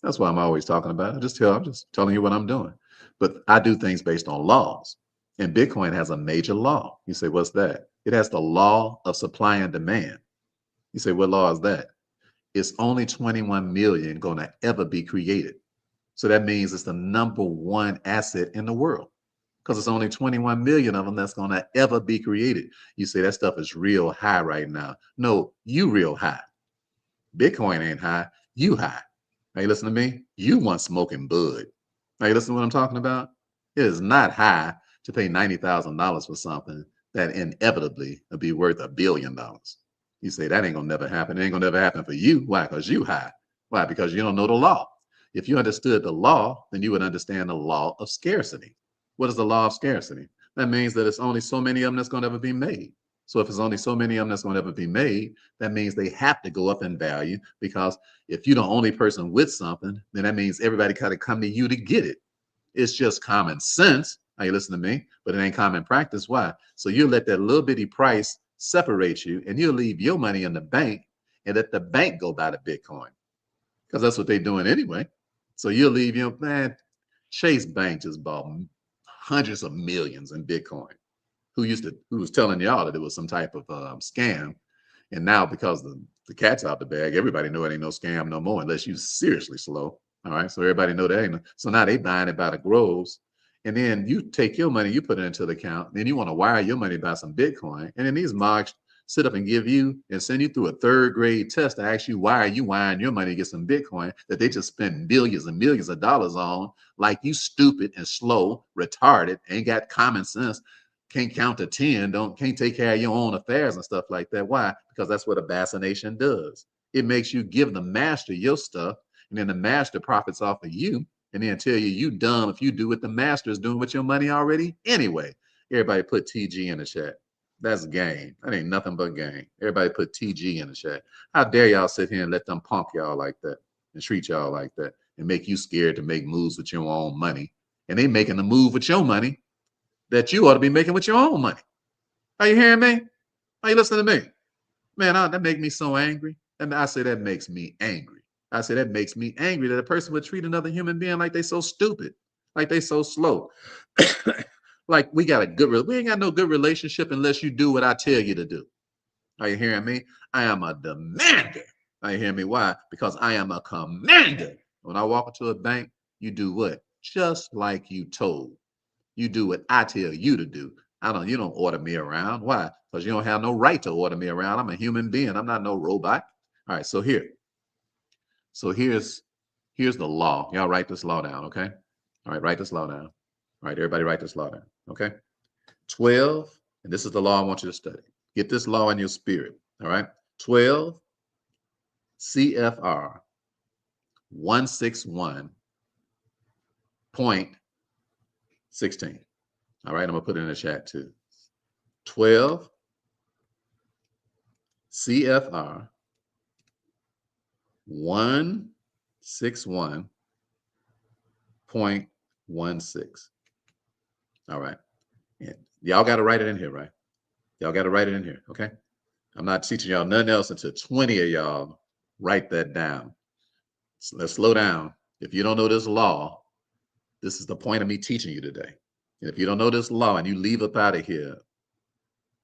A: That's why I'm always talking about it. I'm just telling you what I'm doing. But I do things based on laws. And Bitcoin has a major law. You say, what's that? It has the law of supply and demand. You say, what law is that? It's only 21 million going to ever be created. So that means it's the number one asset in the world, because it's only 21 million of them that's going to ever be created. You say that stuff is real high right now. No, you real high. Bitcoin ain't high. You high. Now you listen to me? You want smoking bud. Now you listen to what I'm talking about? It is not high to pay $90,000 for something that inevitably will be worth $1 billion. You say that ain't gonna never happen. It ain't gonna never happen for you. Why? Because you high. Why? Because you don't know the law. If you understood the law, then you would understand the law of scarcity. What is the law of scarcity? That means that it's only so many of them that's going to ever be made. So if it's only so many of them that's going to ever be made, that means they have to go up in value, because if you're the only person with something, then that means everybody kind of come to you to get it. It's just common sense. Are you listening to me? But it ain't common practice. Why? So you let that little bitty price separate you, and you'll leave your money in the bank and let the bank go buy the Bitcoin, because that's what they're doing anyway. So you'll leave your man. Chase Bank just bought hundreds of millions in Bitcoin. Who was telling y'all that it was some type of scam, and now because the cat's out the bag, everybody know it ain't no scam no more, unless you seriously slow. All right, so everybody know that ain't no, so now they buying it by the groves, and then you take your money, you put it into the account, then you want to wire your money by some Bitcoin, and then these marks sit up and give you and send you through a third grade test to ask you why are you wiring your money to get some Bitcoin that they just spend millions and millions of dollars on, like you stupid and slow, retarded, ain't got common sense, can't count to 10, can't take care of your own affairs and stuff like that. Why? Because that's what a bassination does. It makes you give the master your stuff, and then the master profits off of you, and then tell you dumb if you do what the master is doing with your money already anyway. Everybody put TG in the chat. That's game. That ain't nothing but game. Everybody put TG in the chat. How dare y'all sit here and let them punk y'all like that and treat y'all like that and make you scared to make moves with your own money. And they making the move with your money that you ought to be making with your own money. Are you hearing me? Are you listening to me? Man, that makes me so angry. And I say that makes me angry. I say that makes me angry that a person would treat another human being like they so stupid, like they so slow. Like we ain't got no good relationship unless you do what I tell you to do. Are you hearing me? I am a demander. Are you hearing me? Why? Because I am a commander. When I walk into a bank, you do what? Just like you told. You do what I tell you to do. You don't order me around. Why? Because you don't have no right to order me around. I'm a human being. I'm not no robot. All right, so here's here's the law. Y'all write this law down, okay? All right, write this law down. All right, everybody write this law down, okay? 12, and this is the law I want you to study. Get this law in your spirit, all right? 12 CFR 161.16. All right, I'm gonna put it in the chat too. 12 CFR 161.16. All right. And y'all got to write it in here, right? Y'all got to write it in here, okay? I'm not teaching y'all nothing else until 20 of y'all write that down. So let's slow down. If you don't know this law, this is the point of me teaching you today. And if you don't know this law and you leave up out of here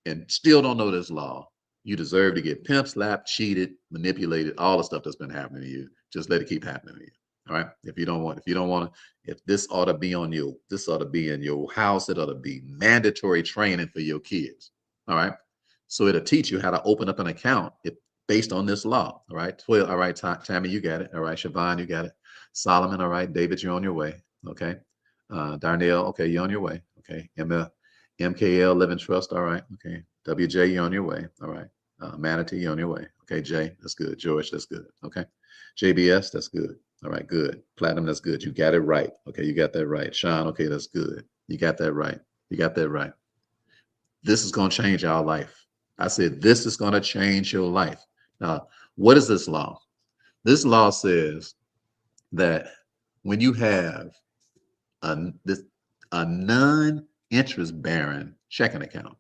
A: and still don't know this law, you deserve to get pimped, slapped, cheated, manipulated, all the stuff that's been happening to you. Just let it keep happening to you. All right. If you don't want to, if this ought to be on you, this ought to be in your house, it ought to be mandatory training for your kids. All right. So it'll teach you how to open up an account based on this law. All right. 12. All right. Tammy, you got it. All right. Siobhan, you got it. Solomon. All right. David, you're on your way. Okay. Darnell. Okay. You're on your way. Okay. MKL Living Trust. All right. Okay. WJ, you're on your way. All right. Manatee, you're on your way. Okay. Jay, that's good. George, that's good. Okay. JBS, that's good. All right, good. Platinum, that's good. You got it right. Okay, you got that right. Sean, okay, that's good. You got that right. You got that right. This is going to change our life. I said, this is going to change your life. Now, what is this law? This law says that when you have a non-interest bearing checking account,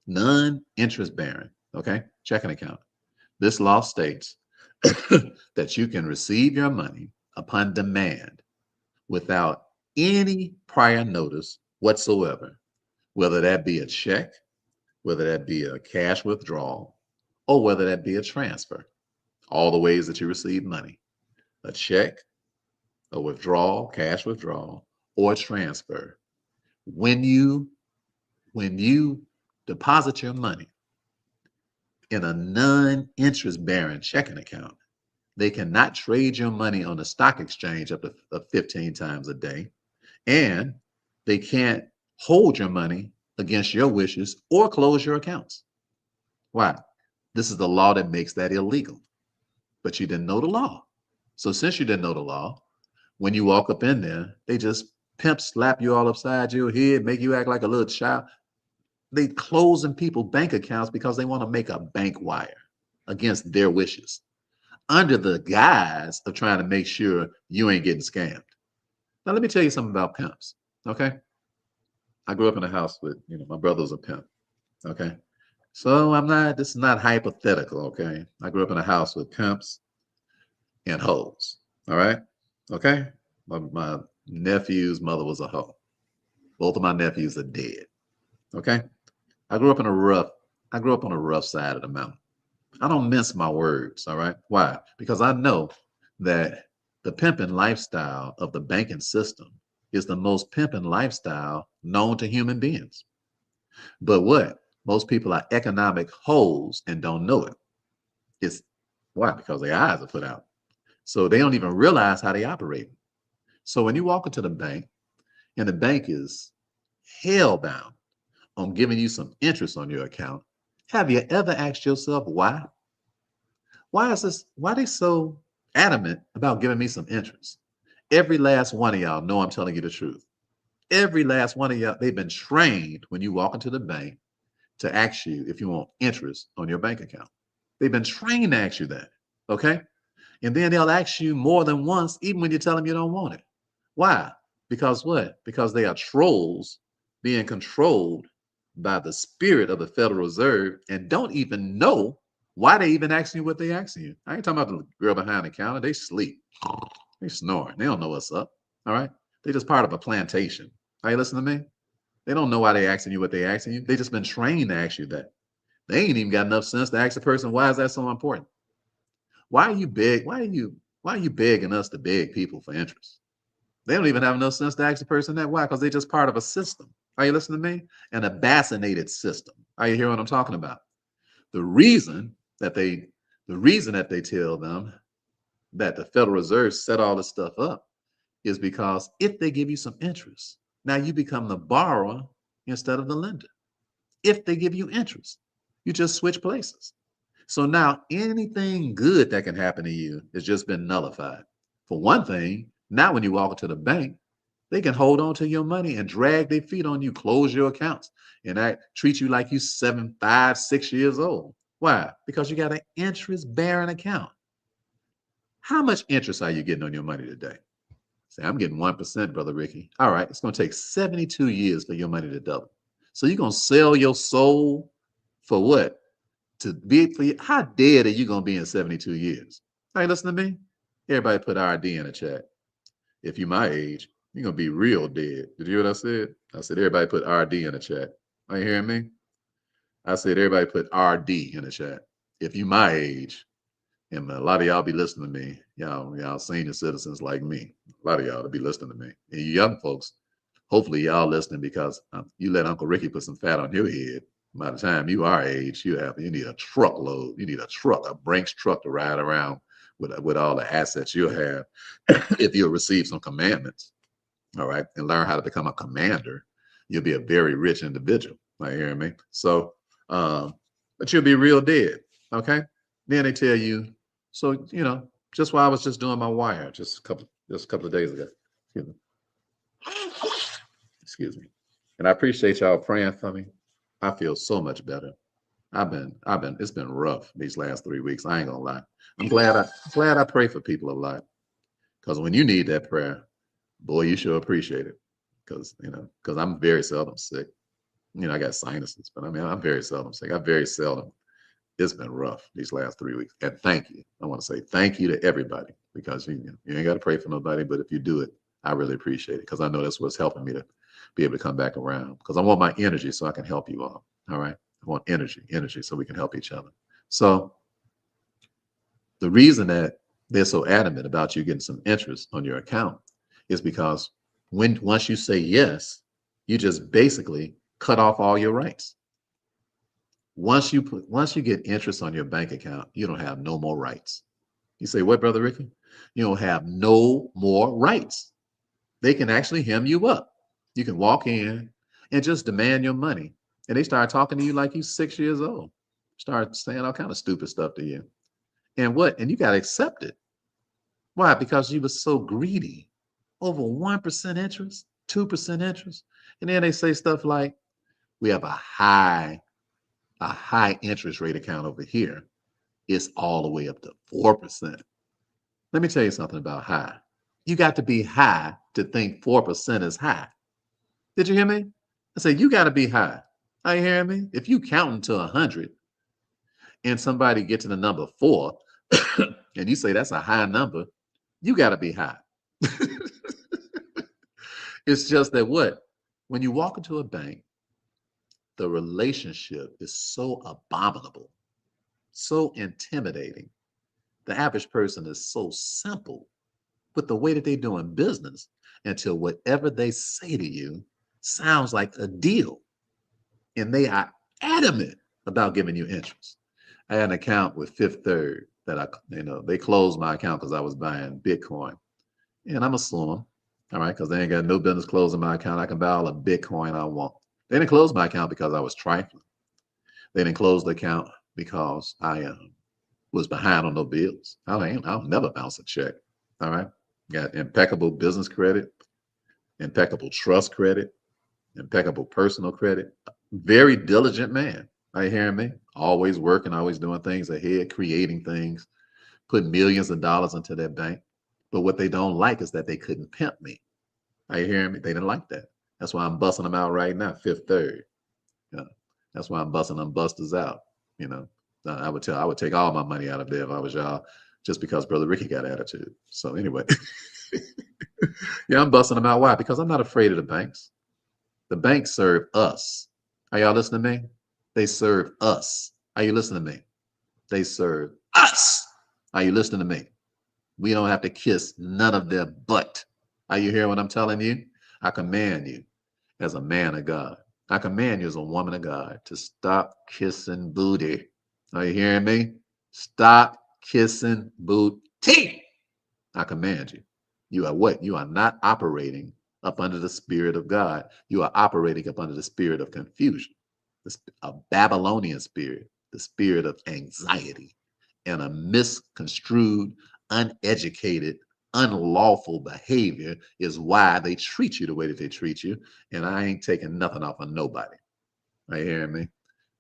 A: non-interest bearing, okay, checking account, this law states that you can receive your money upon demand without any prior notice whatsoever, whether that be a check, whether that be a cash withdrawal, or whether that be a transfer. All the ways that you receive money, a check, a withdrawal, cash withdrawal, or transfer. When you deposit your money in a non-interest bearing checking account, they cannot trade your money on the stock exchange up to 15 times a day, and they can't hold your money against your wishes or close your accounts. Why? This is the law that makes that illegal. But you didn't know the law. So since you didn't know the law, when you walk up in there, they just pimp slap you all upside your head, make you act like a little child. They closing people's bank accounts because they want to make a bank wire against their wishes, under the guise of trying to make sure you ain't getting scammed. Now, let me tell you something about pimps, okay? I grew up in a house with, my brother's a pimp, okay? So this is not hypothetical, okay? I grew up in a house with pimps and hoes, all right? Okay? My nephew's mother was a hoe. Both of my nephews are dead, okay? I grew up on a rough side of the mountain. I don't mince my words, all right? Why? Because I know that the pimping lifestyle of the banking system is the most pimping lifestyle known to human beings. But what? Most people are economic holes and don't know it. It's why? Because their eyes are put out. So they don't even realize how they operate. So when you walk into the bank and the bank is hell-bound on giving you some interest on your account, have you ever asked yourself why? Why are they so adamant about giving me some interest? Every last one of y'all know I'm telling you the truth. Every last one of y'all, they've been trained when you walk into the bank to ask you if you want interest on your bank account. They've been trained to ask you that, okay? And then they'll ask you more than once, even when you tell them you don't want it. Why? Because what? Because they are trolls being controlled by the spirit of the Federal Reserve and don't even know why they even asking you what they asking you. I ain't talking about the girl behind the counter. They sleep. They snoring. They don't know what's up. All right. They just part of a plantation. Are you listening to me? They don't know why they asking you what they asking you. They just been trained to ask you that. They ain't even got enough sense to ask the person, why is that so important? Why are you begging us to beg people for interest? They don't even have enough sense to ask the person that. Why? Because they're just part of a system. Are you listening to me? An bassinated system. Are you hearing what I'm talking about? The reason that they tell them that the Federal Reserve set all this stuff up is because if they give you some interest, now you become the borrower instead of the lender. If they give you interest, you just switch places. So now anything good that can happen to you has just been nullified. For one thing, now when you walk into the bank, they can hold on to your money and drag their feet on you, close your accounts, and treat you like you 7, 5, 6 years old. Why? Because you got an interest-bearing account. How much interest are you getting on your money today? Say, I'm getting 1%, Brother Ricky. All right, it's going to take 72 years for your money to double. So you're going to sell your soul for what? How dead are you going to be in 72 years? Hey, listen to me. Everybody put RD in the chat. If you're my age, you're going to be real dead. Did you hear what I said? I said, everybody put RD in the chat. Are you hearing me? I said, everybody put RD in the chat. If you my age, and a lot of y'all be listening to me, y'all senior citizens like me, a lot of y'all to be listening to me. And you young folks, hopefully y'all listening because you let Uncle Ricky put some fat on your head. By the time you our age, you need a truckload. You need a Brinks truck to ride around with all the assets you'll have if you'll receive some commandments, all right, and learn how to become a commander. You'll be a very rich individual. Are you hearing me? So, but you'll be real dead, okay? Then they tell you, so just while I was just doing my wire just a couple of days ago. Excuse me. And I appreciate y'all praying for me. I feel so much better. It's been rough these last 3 weeks. I ain't gonna lie. I'm glad I pray for people a lot. Because when you need that prayer, boy, you should appreciate it. Because I'm very seldom sick. I got sinuses, but I'm very seldom sick. It's been rough these last 3 weeks. And thank you. I want to say thank you to everybody, because you ain't got to pray for nobody, but if you do it, I really appreciate it, because I know that's what's helping me to be able to come back around, because I want my energy so I can help you all. All right. I want energy so we can help each other. So the reason that they're so adamant about you getting some interest on your account is because once you say yes, you just basically cut off all your rights. Once you get interest on your bank account, you don't have no more rights. You say, what, Brother Ricky? You don't have no more rights. They can actually hem you up. You can walk in and just demand your money. And they start talking to you like you're 6 years old. Start saying all kind of stupid stuff to you. And you got to accept it. Why? Because you were so greedy. Over 1% interest, 2% interest. And then they say stuff like, we have a high interest rate account over here. It's all the way up to 4%. Let me tell you something about high. You got to be high to think 4% is high. Did you hear me? I said, you got to be high. Are you hearing me? If you counting to 100 and somebody gets to the number 4 and you say that's a high number, you got to be high. It's just that when you walk into a bank, the relationship is so abominable, so intimidating. The average person is so simple with the way that they're doing business until whatever they say to you sounds like a deal. And they are adamant about giving you interest. I had an account with Fifth Third that they closed my account because I was buying Bitcoin. And I'm going to sue them, all right, because they ain't got no business closing my account. I can buy all the Bitcoin I want. They didn't close my account because I was trifling. They didn't close the account because I was behind on no bills. I'll never bounce a check, all right? Got impeccable business credit, impeccable trust credit, impeccable personal credit. Very diligent man. Are you hearing me? Always working, always doing things ahead, creating things, putting millions of dollars into their bank. But what they don't like is that they couldn't pimp me. Are you hearing me? They didn't like that. That's why I'm busting them out right now, Fifth Third. That's why I'm busting them busters out. I would take all my money out of there if I was y'all, just because Brother Ricky got attitude. So anyway, yeah, I'm busting them out. Why? Because I'm not afraid of the banks. The banks serve us. Are y'all listening to me? They serve us. Are you listening to me? They serve us. Are you listening to me? We don't have to kiss none of their butt. Are you hearing what I'm telling you? I command you as a man of God. I command you as a woman of God to stop kissing booty. Are you hearing me? Stop kissing booty. I command you. You are what? You are not operating up under the Spirit of God. You are operating up under the spirit of confusion, a Babylonian spirit, the spirit of anxiety, and a misconstrued, uneducated, unlawful behavior is why they treat you the way that they treat you. And I ain't taking nothing off of nobody. Are you hearing me?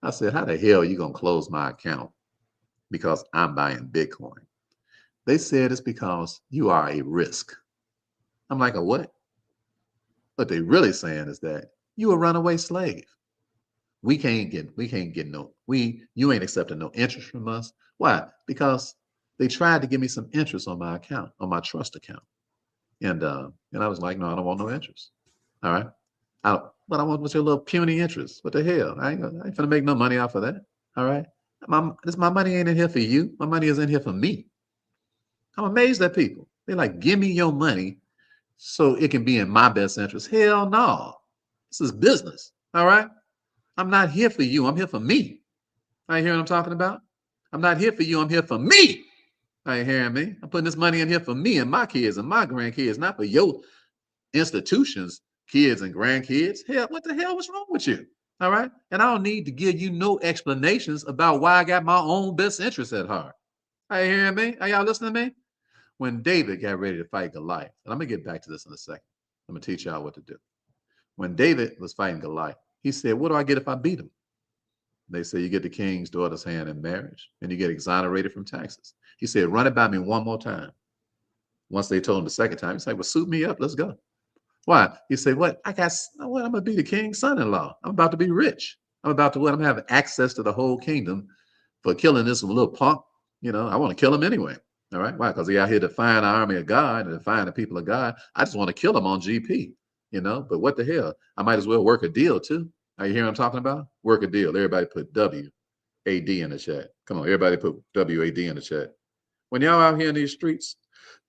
A: I said, how the hell are you going to close my account because I'm buying Bitcoin? They said it's because you are a risk. I'm like, a what? What they really saying is that you a runaway slave. You ain't accepting no interest from us. Why? Because they tried to give me some interest on my account, on my trust account. And I was like, no, I don't want no interest. All right. But I want what's your little puny interest? What the hell? I ain't gonna make no money off of that. All right. My money ain't in here for you. My money is in here for me. I'm amazed at people. They're like, give me your money so it can be in my best interest. Hell no. This is business. All right. I'm not here for you. I'm here for me. Are you hearing what I'm talking about? I'm not here for you. I'm here for me. Are you hearing me? I'm putting this money in here for me and my kids and my grandkids, not for your institutions, kids and grandkids. Hell, what the hell was wrong with you? All right. And I don't need to give you no explanations about why I got my own best interests at heart. Are you hearing me? Are y'all listening to me? When David got ready to fight Goliath, and I'm going to get back to this in a second. I'm going to teach y'all what to do. When David was fighting Goliath, he said, what do I get if I beat him? They say you get the king's daughter's hand in marriage and you get exonerated from taxes. He said, run it by me one more time. Once they told him the second time, he said, well, suit me up. Let's go. Why? He said, what? I'm going to be the king's son-in-law. I'm about to be rich. I'm going to have access to the whole kingdom for killing this little punk. I want to kill him anyway. All right. Why? Because he out here defying the army of God and defying the people of God. I just want to kill him on GP, but what the hell? I might as well work a deal too. Are you hearing what I'm talking about? Work a deal. Everybody put WAD in the chat. Come on, everybody put WAD in the chat. When y'all out here in these streets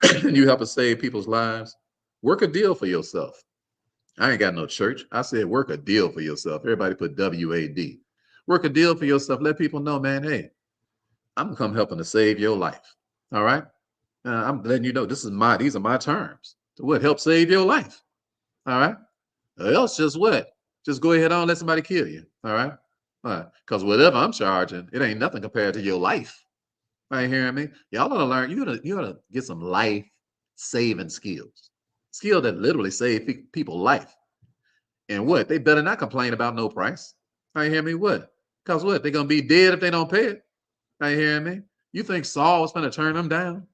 A: and you help us save people's lives, work a deal for yourself. I ain't got no church. I said work a deal for yourself. Everybody put WAD. Work a deal for yourself. Let people know, man, hey, I'm come helping to save your life. All right? I'm letting you know these are my terms. To what? Help save your life. All right? Or else just what? Just go ahead on, let somebody kill you. All right? Because whatever I'm charging, it ain't nothing compared to your life. Are you hearing me? Y'all ought to learn. You ought to get some life-saving skills. Skill that literally save people's life. And what? They better not complain about no price. Are you hearing me? What? Because what? They're going to be dead if they don't pay it. Are you hearing me? You think Saul was going to turn them down?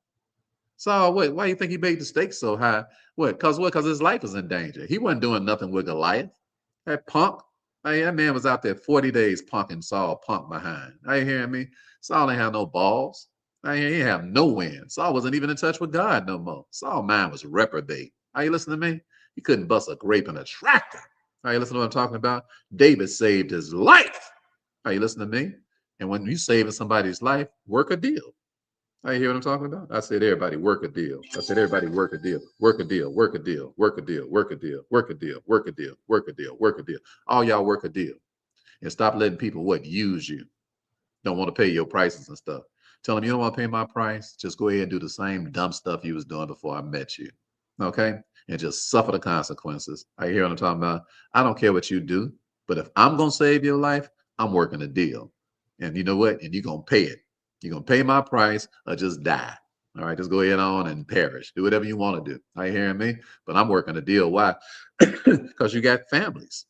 A: Saul, what? Why do you think he made the stakes so high? What? Because his life is in danger. He wasn't doing nothing with Goliath. That punk. That man was out there 40 days punking Saul punk behind. Are you hearing me? Saul ain't have no balls. He ain't have no win. Saul wasn't even in touch with God no more. Saul's mind was reprobate. Are you listening to me? He couldn't bust a grape in a tractor. Are you listening to what I'm talking about? David saved his life. Are you listening to me? And when you saving somebody's life, work a deal. Are you hear what I'm talking about? I said, everybody work a deal. I said, everybody work a deal. Work a deal. Work a deal. Work a deal. Work a deal. Work a deal. Work a deal. Work a deal. Work a deal. All y'all work a deal. And stop letting people use you. Don't want to pay your prices and stuff. Tell them you don't want to pay my price. Just go ahead and do the same dumb stuff you was doing before I met you. Okay? And just suffer the consequences. Are you hear what I'm talking about? I don't care what you do, but if I'm going to save your life, I'm working a deal. And you know what? And you're going to pay it. You're going to pay my price or just die. All right, just go ahead on and perish. Do whatever you want to do. Are you hearing me? But I'm working a deal. Why? Because you got families.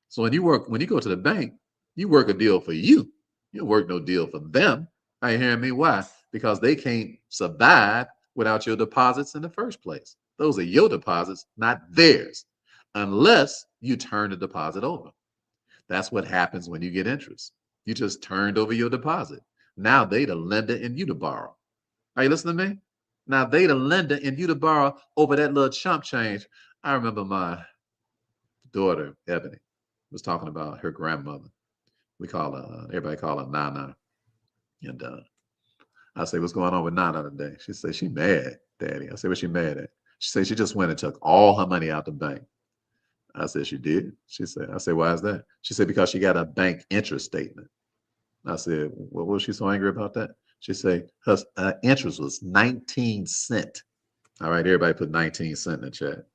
A: So when you go to the bank, you work a deal for you. You don't work no deal for them. Are you hearing me? Why? Because they can't survive without your deposits in the first place. Those are your deposits, not theirs, unless you turn the deposit over. That's what happens when you get interest. You just turned over your deposit. Now they the lender and you to borrow. Are you listening to me? Now they the lender and you to borrow over that little chump change. I remember my daughter, Ebony, was talking about her grandmother. Everybody call her Nana. And I say, what's going on with Nana today? She said, she mad, Daddy. I said, what's she mad at? She said, she just went and took all her money out the bank. I said, she did? I said, why is that? She said, because she got a bank interest statement. I said, well, was she so angry about that? She said her interest was 19 cents All right, everybody put 19 cent in the chat.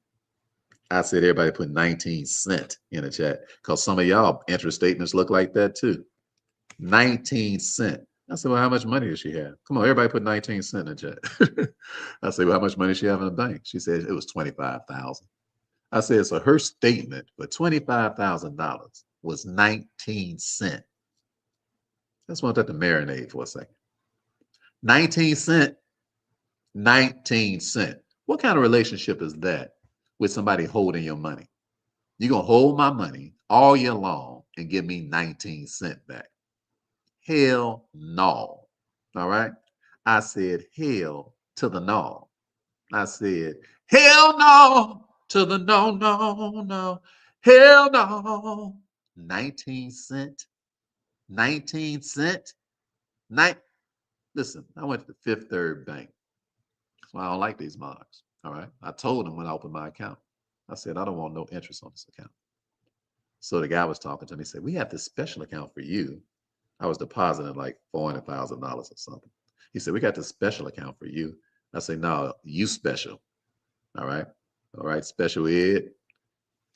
A: I said everybody put 19 cent in the chat because some of y'all interest statements look like that too. 19 cent. I said, well, how much money does she have? Come on, everybody put 19 cent in the chat. I said, well, how much money does she have in the bank? She said it was 25,000. I said, so her statement for $25,000 was 19 cent. Just want that to marinate for a second. 19 cent, 19 cent. What kind of relationship is that with somebody holding your money? You're going to hold my money all year long and give me 19 cent back. Hell no. All right. I said, hell to the no. I said, hell no to the no, no, no. Hell no. 19 cent. 19 cent. Listen, I went to the Fifth Third Bank. That's why I don't like these mugs. All right. I told them when I opened my account, I said, I don't want no interest on this account. So the guy was talking to me, he said, we have this special account for you. I was depositing like $400,000 or something. He said, we got this special account for you. I said, no, you special. All right. All right. Special Ed.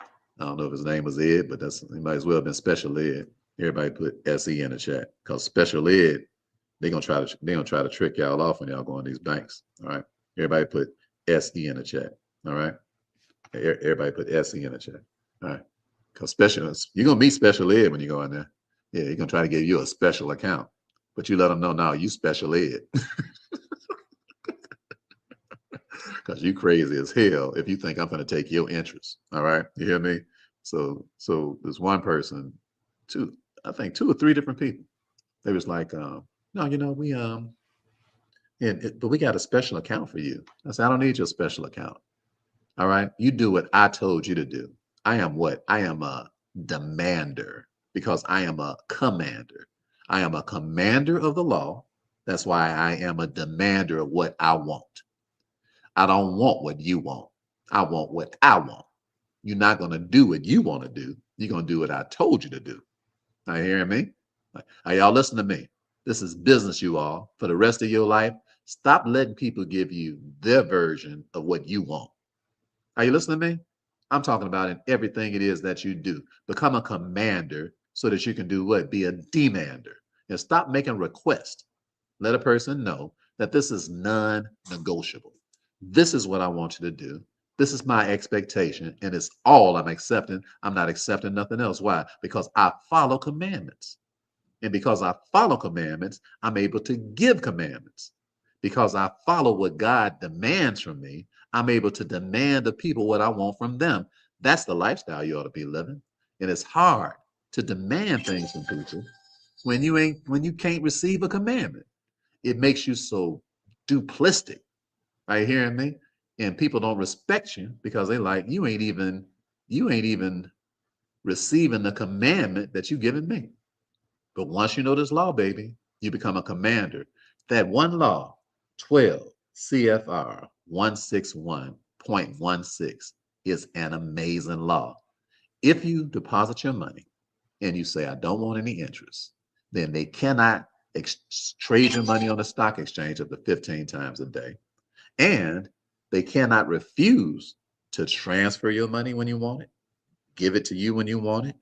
A: I don't know if his name was Ed, but he might as well have been Special Ed. Everybody put SE in the chat because Special Ed, they're gonna try to trick y'all off when y'all go in these banks. All right. Everybody put SE in the chat. All right. Everybody put SE in the chat. All right. Because you're gonna meet Special Ed when you go in there. Yeah, he's gonna try to give you a special account, but you let them know now you Special Ed. Because you crazy as hell if you think I'm gonna take your interest. All right, you hear me? So there's one person, I think two or three different people. They was like, no, but we got a special account for you. I said, I don't need your special account. All right, you do what I told you to do. I am what? I am a demander because I am a commander. I am a commander of the law. That's why I am a demander of what I want. I don't want what you want. I want what I want. You're not going to do what you want to do. You're going to do what I told you to do. Are you hearing me? Are y'all listening to me? This is business, you all. For the rest of your life, stop letting people give you their version of what you want. Are you listening to me? I'm talking about in everything it is that you do. Become a commander so that you can do what? Be a demander. And stop making requests. Let a person know that this is non-negotiable. This is what I want you to do. This is my expectation, and it's all I'm accepting. I'm not accepting nothing else. Why? Because I follow commandments. And because I follow commandments, I'm able to give commandments. Because I follow what God demands from me, I'm able to demand of people what I want from them. That's the lifestyle you ought to be living. And it's hard to demand things from people when you can't receive a commandment. It makes you so duplistic. Are you hearing me? And people don't respect you because they like you ain't even receiving the commandment that you given me. But once you know this law, baby, you become a commander. That one law, 12 CFR 161.16, is an amazing law. If you deposit your money and you say, I don't want any interest, then they cannot trade your money on the stock exchange up to 15 times a day. And they cannot refuse to transfer your money when you want it, give it to you when you want it,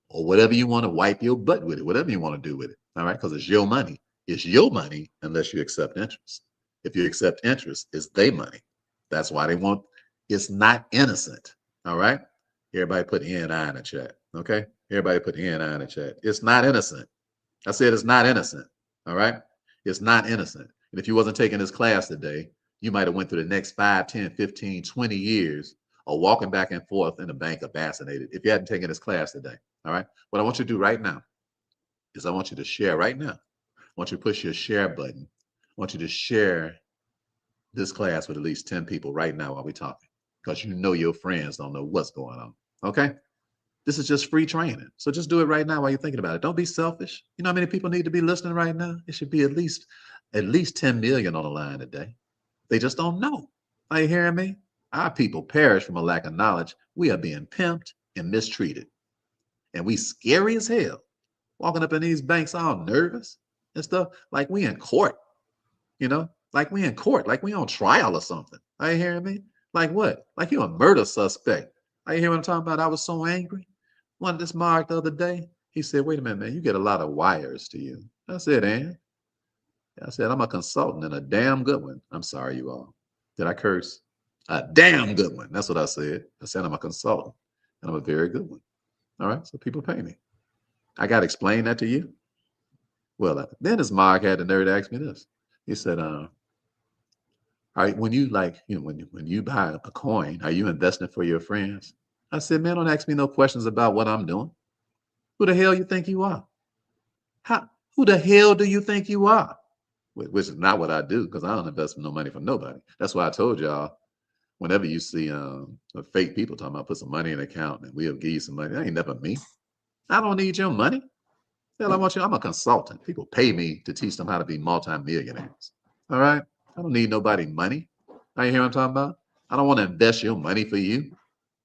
A: or whatever you want to wipe your butt with it, whatever you want to do with it. All right. Because it's your money. It's your money unless you accept interest. If you accept interest, it's their money. That's why they want it's not innocent. All right. Everybody put N-I in the chat. Okay. Everybody put N-I in the chat. It's not innocent. I said it's not innocent. All right. It's not innocent. And if you wasn't taking this class today, you might have went through the next 5, 10, 15, 20 years of walking back and forth in the bank vaccinated if you hadn't taken this class today. All right. What I want you to do right now is I want you to share right now. I want you to push your share button. I want you to share this class with at least 10 people right now while we're talking, because you know your friends don't know what's going on. Okay. This is just free training. So just do it right now while you're thinking about it. Don't be selfish. You know how many people need to be listening right now? It should be at least 10 million on the line today. They just don't know. Are you hearing me? Our people perish from a lack of knowledge. We are being pimped and mistreated. And we scary as hell. Walking up in these banks all nervous and stuff like we in court, you know? Like we in court, like we on trial or something. Are you hearing me? Like what? Like you a murder suspect. Are you hearing what I'm talking about? I was so angry. One this Mark the other day, he said, wait a minute, man, you get a lot of wires to you. I said, and I said, I'm a consultant and a damn good one. I'm sorry, you all. Did I curse? A damn good one. That's what I said. I said, I'm a consultant and I'm a very good one. All right. So people pay me. I got to explain that to you. Well, then this Mark had the nerve to ask me this. He said, all right, when you when you buy a coin, are you investing for your friends? I said, man, don't ask me no questions about what I'm doing. Who the hell you think you are? Who the hell do you think you are? Which is not what I do because I don't invest no money from nobody. That's why I told y'all, whenever you see fake people talking about put some money in an account and we'll give you some money, that ain't never me. I don't need your money. Hell, I'm a consultant. People pay me to teach them how to be multimillionaires. All right? I don't need nobody money. Are you hear what I'm talking about? I don't want to invest your money for you.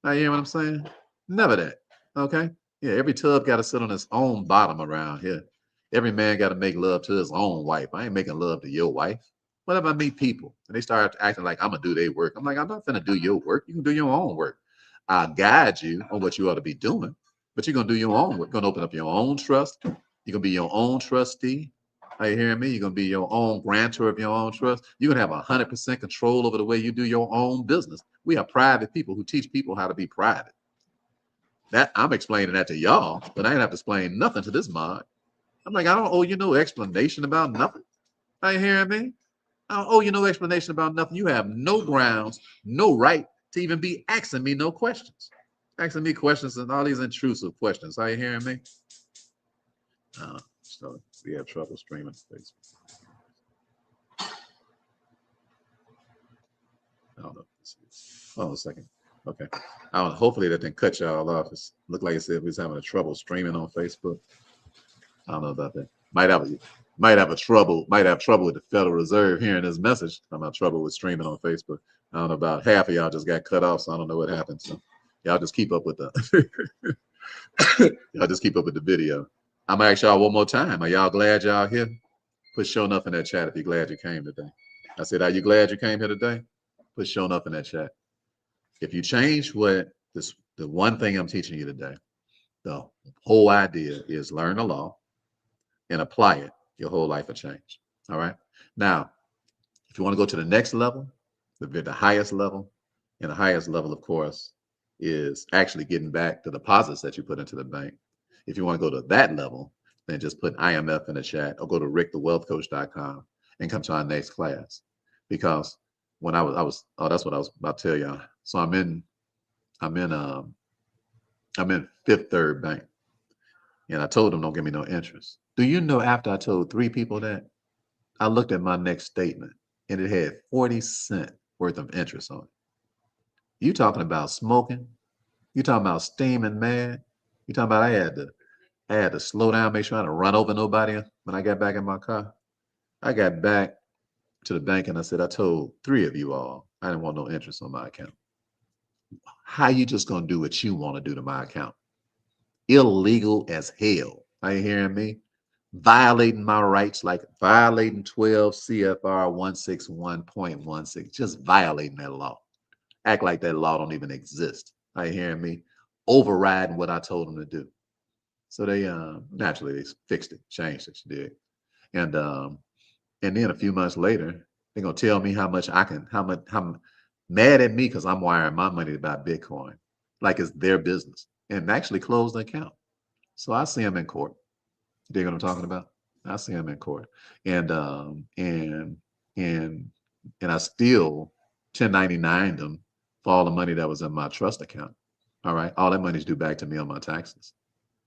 A: Are you hear what I'm saying? Never that. Okay? Yeah, every tub got to sit on its own bottom around here. Every man got to make love to his own wife. I ain't making love to your wife. What if I meet people and they start acting like I'm going to do their work? I'm like, I'm not going to do your work. You can do your own work. I'll guide you on what you ought to be doing, but you're going to do your own work. You're going to open up your own trust. You're going to be your own trustee. Are you hearing me? You're going to be your own grantor of your own trust. You're going to have 100% control over the way you do your own business. We are private people who teach people how to be private. That I'm explaining that to y'all, but I ain't have to explain nothing to this mod. I'm like, I don't owe you no explanation about nothing. Are you hearing me? I don't owe you no explanation about nothing. You have no grounds, no right to even be asking me no questions. Asking me questions and all these intrusive questions. Are you hearing me? So we have trouble streaming Facebook. I don't know. Hold on a second. Okay. Hopefully that didn't cut y'all off. It looked like it said we was having a trouble streaming on Facebook. I don't know about that. Might have trouble with the Federal Reserve hearing this message. I'm having trouble with streaming on Facebook. I don't know, about half of y'all just got cut off, so I don't know what happened. So y'all just keep up with the y'all just keep up with the video. I'm gonna ask y'all one more time. Are y'all glad y'all here? Put show enough in that chat if you're glad you came today. I said, are you glad you came here today? Put show enough in that chat. If you change the one thing I'm teaching you today, the whole idea is learn the law and apply it, your whole life will change. All right. Now, if you want to go to the next level, the highest level, and the highest level, of course, is actually getting back the deposits that you put into the bank. If you want to go to that level, then just put IMF in the chat or go to rickthewealthcoach.com and come to our next class. Because when that's what I was about to tell y'all. So I'm in Fifth Third Bank. And I told them don't give me no interest. Do you know after I told 3 people that, I looked at my next statement and it had 40 cents worth of interest on it. You talking about smoking? You talking about steaming mad? You talking about I had to slow down, make sure I didn't run over nobody when I got back in my car? I got back to the bank and I said, I told 3 of you all I didn't want no interest on my account. How you just gonna do what you want to do to my account? Illegal as hell. Are you hearing me? Violating my rights, like violating 12 CFR 161.16, just violating that law. Act like that law don't even exist. Are you hearing me? Overriding what I told them to do. So they naturally they fixed it, changed it, did. And then a few months later, they're gonna tell me how mad at me because I'm wiring my money to buy Bitcoin, like it's their business, and actually close the account. So I see them in court. You dig what I'm talking about? I see them in court, and I still 1099 them for all the money that was in my trust account. All right, all that money's due back to me on my taxes.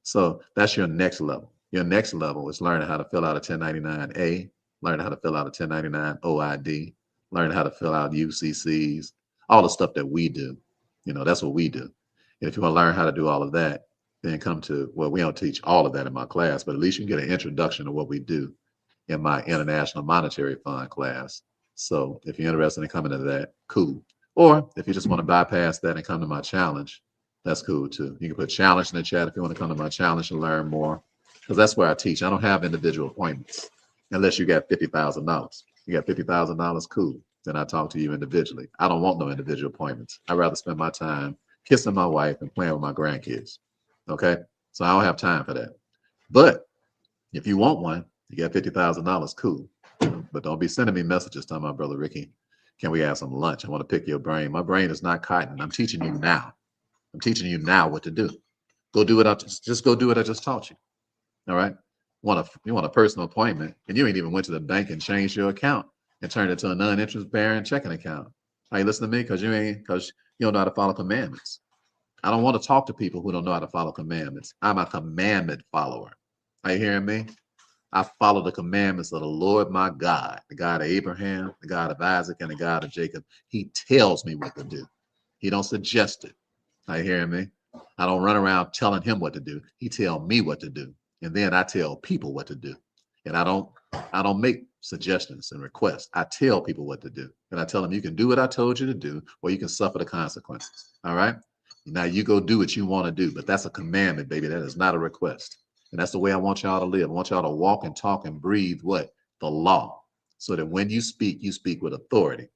A: So that's your next level. Your next level is learning how to fill out a 1099-A, learning how to fill out a 1099 OID, learning how to fill out UCCs, all the stuff that we do. You know, that's what we do. And if you want to learn how to do all of that, then come to, well, we don't teach all of that in my class, but at least you can get an introduction to what we do in my International Monetary Fund class. So if you're interested in coming to that, cool. Or if you just want to bypass that and come to my challenge, that's cool too. You can put challenge in the chat if you want to come to my challenge and learn more, because that's where I teach. I don't have individual appointments unless you got $50,000. You got $50,000, cool. Then I talk to you individually. I don't want no individual appointments. I'd rather spend my time kissing my wife and playing with my grandkids. Okay, so I don't have time for that. But if you want one, you got $50,000, cool. But don't be sending me messages telling my brother Ricky, can we have some lunch? I want to pick your brain. My brain is not cotton. I'm teaching you now. I'm teaching you now what to do. Go do it. Just go do what I just taught you. All right. You want a personal appointment, and you ain't even went to the bank and changed your account and turned it to a non-interest bearing checking account. Are you listening to me? Because you don't know how to follow commandments. I don't want to talk to people who don't know how to follow commandments. I'm a commandment follower. Are you hearing me? I follow the commandments of the Lord my God, the God of Abraham, the God of Isaac, and the God of Jacob. He tells me what to do. He don't suggest it. Are you hearing me? I don't run around telling him what to do. He tell me what to do. And then I tell people what to do. And I don't make suggestions and requests. I tell people what to do. And I tell them, you can do what I told you to do, or you can suffer the consequences. All right. Now you go do what you want to do, but that's a commandment, baby. That is not a request. And that's the way I want y'all to live. I want y'all to walk and talk and breathe what? The law. So that when you speak with authority.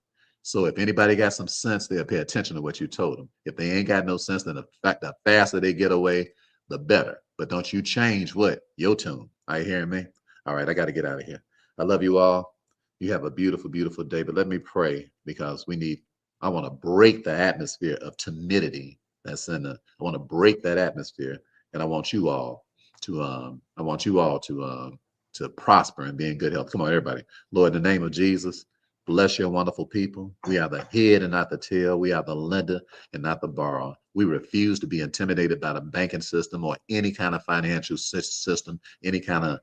A: So if anybody got some sense, they'll pay attention to what you told them. If they ain't got no sense, then the faster they get away, the better. But don't you change what? Your tune. Are you hearing me? All right, I got to get out of here. I love you all. You have a beautiful, beautiful day. But let me pray, because I want to break the atmosphere of timidity that's in I want to break that atmosphere. And I want you all to prosper and be in good health. Come on, everybody. Lord, in the name of Jesus, bless your wonderful people. We are the head and not the tail. We are the lender and not the borrower. We refuse to be intimidated by the banking system or any kind of financial system, any kind of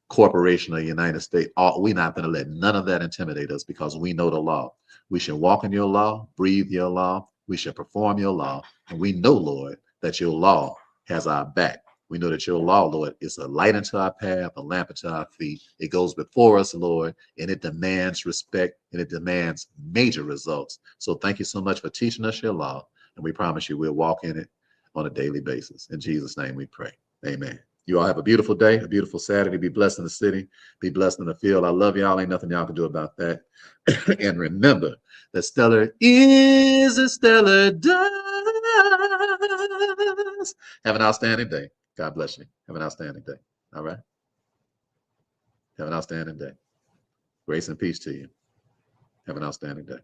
A: corporation of the United States. We're not going to let none of that intimidate us, because we know the law. We should walk in your law, breathe your law. We should perform your law. And we know, Lord, that your law has our back. We know that your law, Lord, is a light unto our path, a lamp unto our feet. It goes before us, Lord, and it demands respect, and it demands major results. So thank you so much for teaching us your law. And we promise you we'll walk in it on a daily basis. In Jesus' name we pray. Amen. You all have a beautiful day, a beautiful Saturday. Be blessed in the city. Be blessed in the field. I love y'all. Ain't nothing y'all can do about that. And remember that stellar is a stellar does. Have an outstanding day. God bless you. Have an outstanding day. All right. Have an outstanding day. Grace and peace to you. Have an outstanding day.